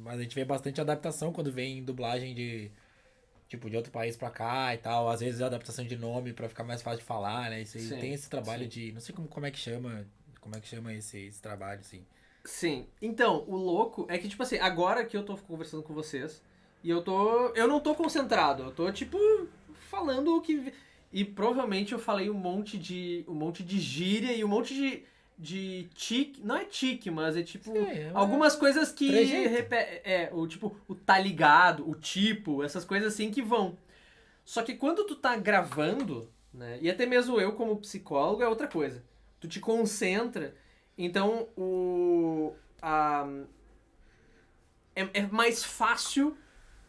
mas a gente vê bastante adaptação quando vem dublagem de outro país pra cá e tal. Às vezes adaptação de nome pra ficar mais fácil de falar, né? Isso aí Sim, tem esse trabalho sim. de... Não sei como é que chama esse trabalho, assim. Sim. Então, o louco é que, tipo assim, agora que eu tô conversando com vocês, e eu não tô concentrado, eu tô, tipo, falando o que... E provavelmente eu falei um monte de gíria e um monte de tique, não é tique, mas é tipo, Sim, algumas coisas que... trejeito. o tipo, o tá ligado, o tipo, essas coisas assim que vão. Só que quando tu tá gravando, né, e até mesmo eu como psicólogo é outra coisa. Tu te concentra, então a, é mais fácil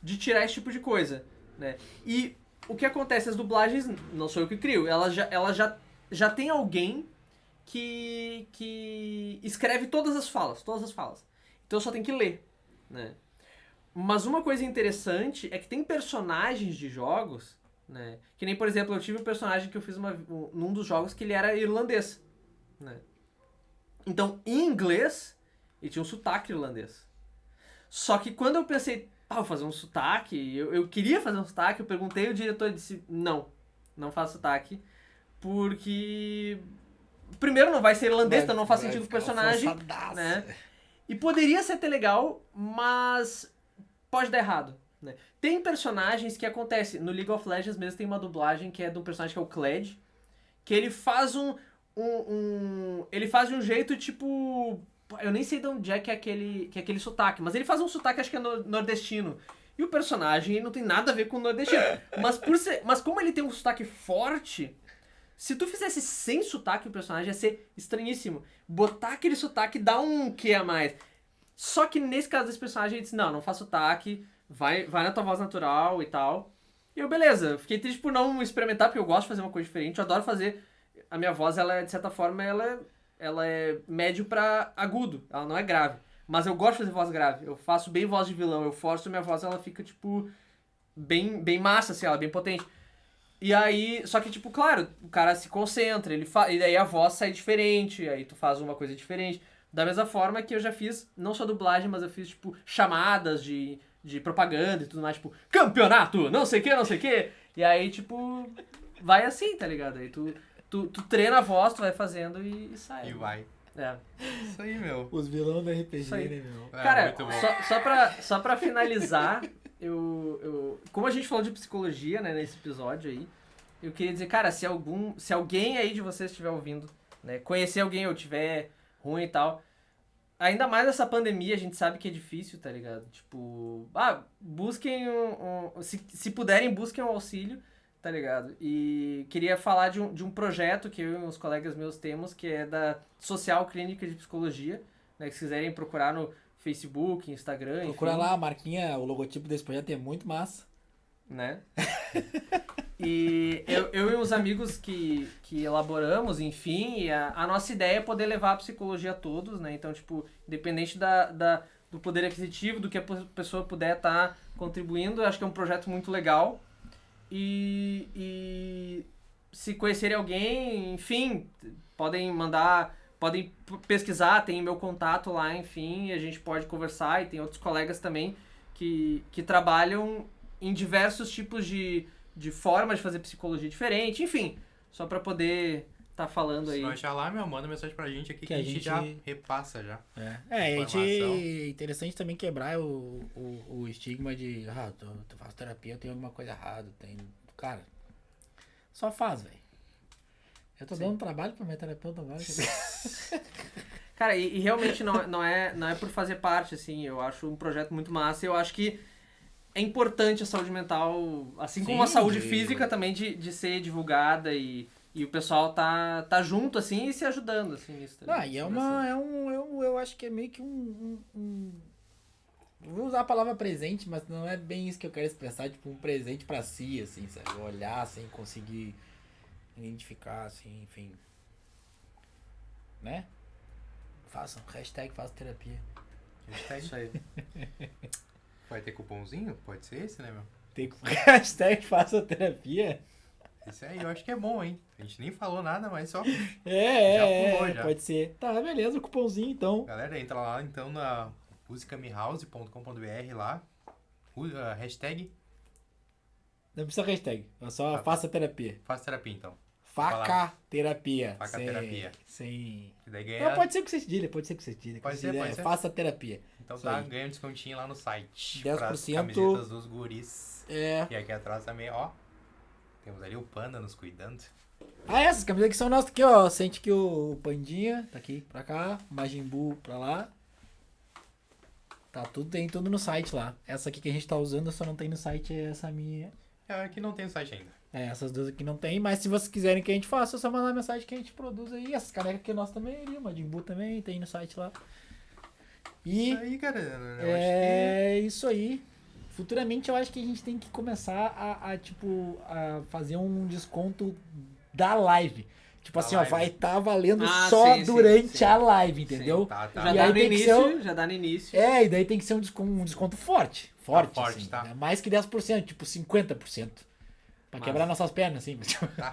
de tirar esse tipo de coisa, né? E o que acontece, as dublagens, não sou eu que crio, ela já tem alguém que escreve todas as falas, todas as falas. Então eu só tenho que ler, né? Mas uma coisa interessante é que tem personagens de jogos, né? Que nem, por exemplo, eu tive um personagem que eu fiz num dos jogos que ele era irlandês, né? Então, em inglês, ele tinha um sotaque irlandês. Só que quando eu pensei, vou fazer um sotaque, eu queria fazer um sotaque, eu perguntei, o diretor disse, não faço sotaque, porque... Primeiro, não vai ser irlandês, então não faz sentido pro personagem, né? E poderia ser até legal, mas pode dar errado, né? Tem personagens que acontece. No League of Legends mesmo tem uma dublagem que é de um personagem que é o Kled, que ele faz ele faz de um jeito tipo... Eu nem sei de onde é que é aquele sotaque, mas ele faz um sotaque, acho que é nordestino. E o personagem não tem nada a ver com o nordestino. Mas como ele tem um sotaque forte, se tu fizesse sem sotaque o personagem ia ser estranhíssimo. Botar aquele sotaque dá um quê a mais. Só que nesse caso desse personagem ele disse, não faz sotaque, vai na tua voz natural e tal. E eu, beleza, fiquei triste por não experimentar, porque eu gosto de fazer uma coisa diferente, eu adoro fazer. A minha voz, ela é, de certa forma, ela é médio pra agudo, ela não é grave. Mas eu gosto de fazer voz grave, eu faço bem voz de vilão, eu forço minha voz, ela fica, tipo, bem massa, assim, ela é bem potente. E aí, só que, tipo, claro, o cara se concentra, e daí a voz sai diferente, aí tu faz uma coisa diferente. Da mesma forma que eu já fiz, não só dublagem, mas eu fiz, tipo, chamadas de propaganda e tudo mais, tipo, campeonato, não sei o que, não sei o que. E aí, tipo, vai assim, tá ligado? Aí tu treina a voz, tu vai fazendo e sai. E vai. É. Isso aí, meu. Os vilões do RPG, Isso aí. né, meu? Cara, muito bom. só pra finalizar, como a gente falou de psicologia, né, nesse episódio aí, eu queria dizer, cara, se alguém aí de vocês estiver ouvindo, né, conhecer alguém ou tiver ruim e tal, ainda mais nessa pandemia, a gente sabe que é difícil, tá ligado? Tipo, busquem se puderem, busquem um auxílio, tá ligado? E queria falar de um projeto que eu e uns colegas meus temos, que é da Social Clínica de Psicologia, né, que se quiserem procurar no Facebook, Instagram, Procura enfim, lá a marquinha, o logotipo desse projeto é muito massa. né? E eu e uns amigos que elaboramos, enfim, e a nossa ideia é poder levar a psicologia a todos, né? Então, tipo, independente do poder aquisitivo, do que a pessoa puder estar contribuindo, eu acho que é um projeto muito legal. E se conhecerem alguém, enfim, podem pesquisar, tem meu contato lá, enfim, e a gente pode conversar, e tem outros colegas também que trabalham em diversos tipos de formas de fazer psicologia diferente, enfim, só pra poder tá falando aí. Se não achar lá, meu, manda mensagem pra gente aqui que Que a a gente gente- já repassa já. A gente. Informação. Interessante também quebrar o estigma de. Tu faz terapia, tem alguma coisa errada. Cara, só faz, velho. Eu tô dando trabalho pra minha terapeuta agora. Cara, e realmente não é por fazer parte, assim, eu acho um projeto muito massa, e eu acho que é importante a saúde mental, assim como a Sim, saúde física também de ser divulgada e o pessoal tá junto, assim, e se ajudando, assim, nisso também. Ah, e eu acho que é meio que vou usar a palavra presente, mas não é bem isso que eu quero expressar, tipo, um presente pra si, assim, sabe? Olhar sem conseguir identificar, assim, enfim. Né? Façam, hashtag faço terapia. Hashtag. Isso aí. Vai ter cupomzinho? Pode ser esse, né, meu? Tem hashtag faça terapia? Esse aí eu acho que é bom, hein? A gente nem falou nada, mas só. É, pulou, já. pode ser. Tá, beleza, o cupomzinho então. Galera, entra lá então na musicamihouse.com.br lá. Hashtag Não precisa hashtag, é só Tá. faça terapia. faz terapia então. Faca-terapia. Faca-terapia. Sem... E daí ganha... Não, pode ser com cedilha, pode ser com cedilha. Pode ser, pode ser. Faça terapia. Então Isso tá, aí. ganha um descontinho lá no site. 10%. Pras camisetas dos guris. É. E aqui atrás também, ó. Temos ali o Panda nos cuidando. Ah, essas camisetas aqui são nossas aqui, ó. Sente que o Pandinha tá aqui pra cá, o Majin Buu pra lá. Tá tudo, tem tudo no site lá. Essa aqui que a gente tá usando só não tem no site, é essa minha. É, aqui não tem o site ainda. É, essas duas aqui não tem, mas se vocês quiserem que a gente faça, é só mandar mensagem que a gente produz aí. Essas canecas aqui nós também, o Majin Buu também tem no site lá. E Isso aí, cara. Eu é isso aí. Futuramente eu acho que a gente tem que começar a fazer um desconto da live. Tipo Da assim, live. ó, vai estar valendo Ah, só sim, sim, durante sim. a live, entendeu? Tá, tá. Já E dá aí no tem que início, ser já dá no início. É, e daí tem que ser um desconto forte. Forte, forte, assim, tá. né? Mais que 10%, tipo 50%. Pra Massa. quebrar nossas pernas, assim. Tá.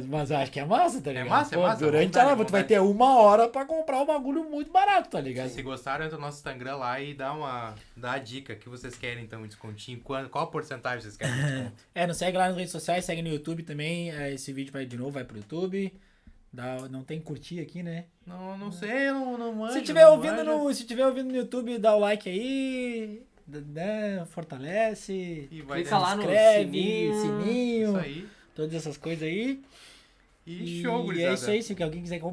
Mas eu acho que é massa, tá ligado? massa, é Pô, massa, durante vontade, a live, tu vai vontade. ter 1 hora pra comprar um bagulho muito barato, tá ligado? Se gostaram, entra no nosso Instagram lá e dá a dica que vocês querem, então, um descontinho. Qual porcentagem vocês querem de desconto? É, nos segue lá nas redes sociais, segue no YouTube também. Esse vídeo vai de novo, vai pro YouTube. Não tem curtir aqui, né? Não sei, não manjo. Se tiver, não ouvindo manjo. se tiver ouvindo no YouTube, dá o like aí. Né? Fortalece. E vai Clica lá no Inscreve, sininho. sininho, Isso aí. todas essas coisas aí. E show, E gurizada. é isso aí, se alguém quiser Ó,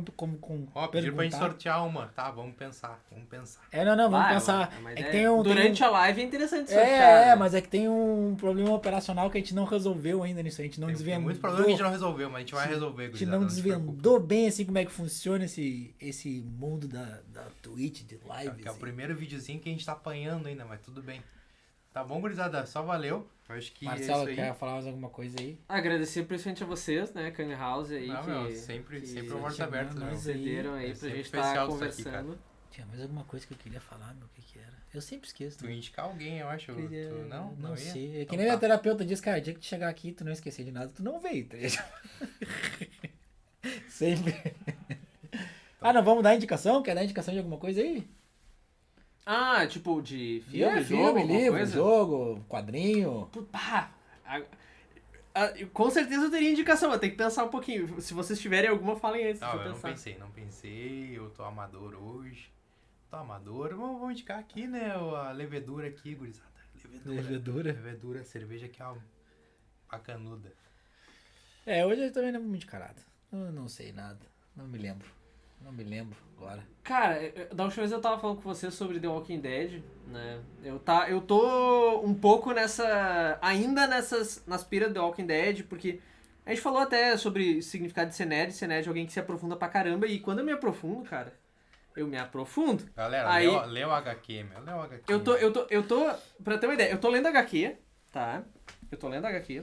pediram pra gente perguntar. sortear uma. Tá, vamos pensar. Não, vamos Vai, pensar. mas É que tem um... durante a live é interessante sortear. É, né? mas é que tem um problema operacional que a gente não resolveu ainda nisso. A gente não Tem desvendou. muitos problemas que a gente não resolveu, mas a gente vai resolver, A gente gurizada, não se preocupe. desvendou bem assim como é que funciona esse mundo da Twitch, de live. Que é o assim. primeiro videozinho que a gente tá apanhando ainda, mas tudo bem. Tá bom, gurizada? Só valeu. Eu acho que Marcelo, é isso aí. quer falar mais alguma coisa aí? Agradecer principalmente a vocês, né, Kanye House aí, Não, que, meu, sempre que o porta aberta, né, nós meu? cederam aí É pra sempre gente especial estar isso aqui, conversando. Tinha mais alguma coisa que eu queria falar, meu, o que era? Eu sempre esqueço. Tu né? indicar alguém, eu acho. Queria- Tu, não ia? sei. É que Então nem minha tá. terapeuta diz, cara, o dia que tu chegar aqui e tu não esquecer de nada, tu não veio, tá ligado? Sempre. Não, vamos dar indicação? Quer dar indicação de alguma coisa aí? Ah, tipo, de filme, É, jogo, alguma livro, coisa? jogo, quadrinho. Pá, com certeza eu teria indicação, mas tem que pensar um pouquinho. Se vocês tiverem alguma, falem antes. Não, deixa eu eu pensar. não pensei. Eu tô amador hoje. Tô amador. Vamos indicar aqui, né, a levedura aqui, gurizada. Levedura? Levedura, cerveja que é uma bacanuda. Hoje eu também não vou muito carado. Eu não sei nada. Não me lembro agora. Cara, da última vez eu tava falando com você sobre The Walking Dead, né? Eu tô um pouco ainda nas piras do The Walking Dead, porque a gente falou até sobre significado de ser nerd é alguém que se aprofunda pra caramba, e quando eu me aprofundo, cara, eu me aprofundo. Galera, Aí- lê o HQ, meu. Lê o HQ. Eu tô, pra ter uma ideia, eu tô lendo HQ, tá? Eu tô lendo HQ.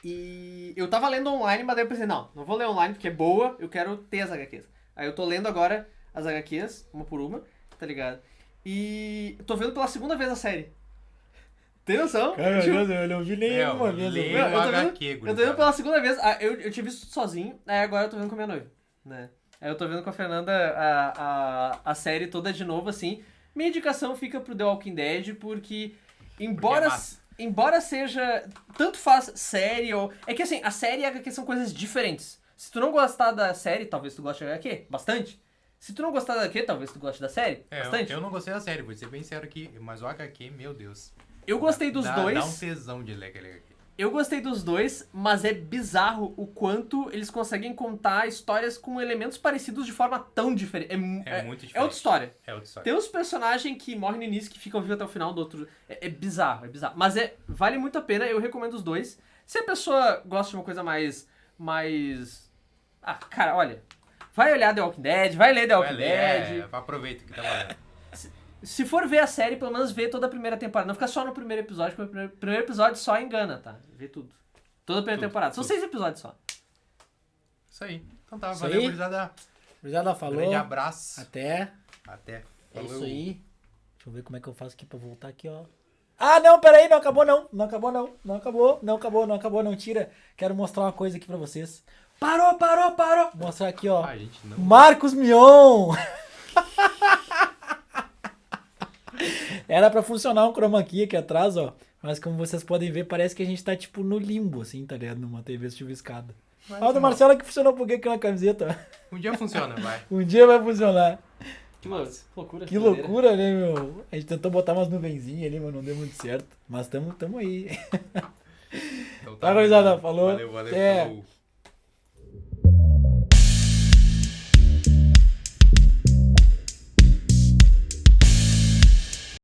E eu tava lendo online, mas daí eu pensei, não vou ler online porque é boa, eu quero ter as HQs. Aí eu tô lendo agora as HQs, uma por uma, tá ligado? E tô vendo pela segunda vez a série. Tem noção? Cara, Tipo, eu não vi nenhuma vez. lê Meu, o eu tô vendo- HQ, eu tô gurizada. vendo pela segunda vez. Eu tinha visto sozinho, aí agora eu tô vendo com a minha noiva, né? Aí eu tô vendo com a Fernanda a série toda de novo, assim. Minha indicação fica pro The Walking Dead, porque embora, Porque é massa. embora seja... Tanto faz série ou... É que assim, a série e a HQ são coisas diferentes. Se tu não gostar da série, talvez tu goste da HQ, bastante. Se tu não gostar da HQ, talvez tu goste da série, bastante. Eu não gostei da série, vou ser bem sério aqui, mas o HQ, meu Deus. Eu gostei dos dois. Dá um tesão de ler aquele HQ. Eu gostei dos dois, mas é bizarro o quanto eles conseguem contar histórias com elementos parecidos de forma tão diferente. É muito É diferente. outra história. É outra história. Tem uns personagens que morrem no início que ficam vivos até o final, do outro. É bizarro, é bizarro. Mas vale muito a pena, eu recomendo os dois. Se a pessoa gosta de uma coisa mais. Cara, olha. Vai olhar The Walking Dead, vai ler The Walking Dead. Aproveita que tá valendo. Se for ver a série, pelo menos vê toda a primeira temporada. Não fica só no primeiro episódio, porque o primeiro episódio só engana, tá? Vê tudo. Toda a primeira Tudo, temporada. São tudo. 6 episódios só. Isso aí. Então tá, Isso valeu, aí. gurizada. Obrigado, falou. Grande abraço. Até. Até. É Falou. isso aí. Deixa eu ver como é que eu faço aqui pra voltar aqui, ó. Não, peraí, não acabou não. Não acabou não. Não acabou, não tira. Quero mostrar uma coisa aqui pra vocês. Parou. Vou mostrar aqui, ó. Gente, não. Marcos Mion. Era pra funcionar um chroma key aqui atrás, ó. Mas como vocês podem ver, parece que a gente tá tipo no limbo, assim, tá ligado? Numa TV chuviscada. Mas Olha o do não. Marcelo que funcionou por que aquela camiseta. Um dia funciona, vai. Um dia vai funcionar. Que loucura. Que loucura, né, meu? A gente tentou botar umas nuvenzinhas ali, mas não deu muito certo. Mas tamo aí. Então Tá, gurizada, beleza. falou. Valeu, Até. falou.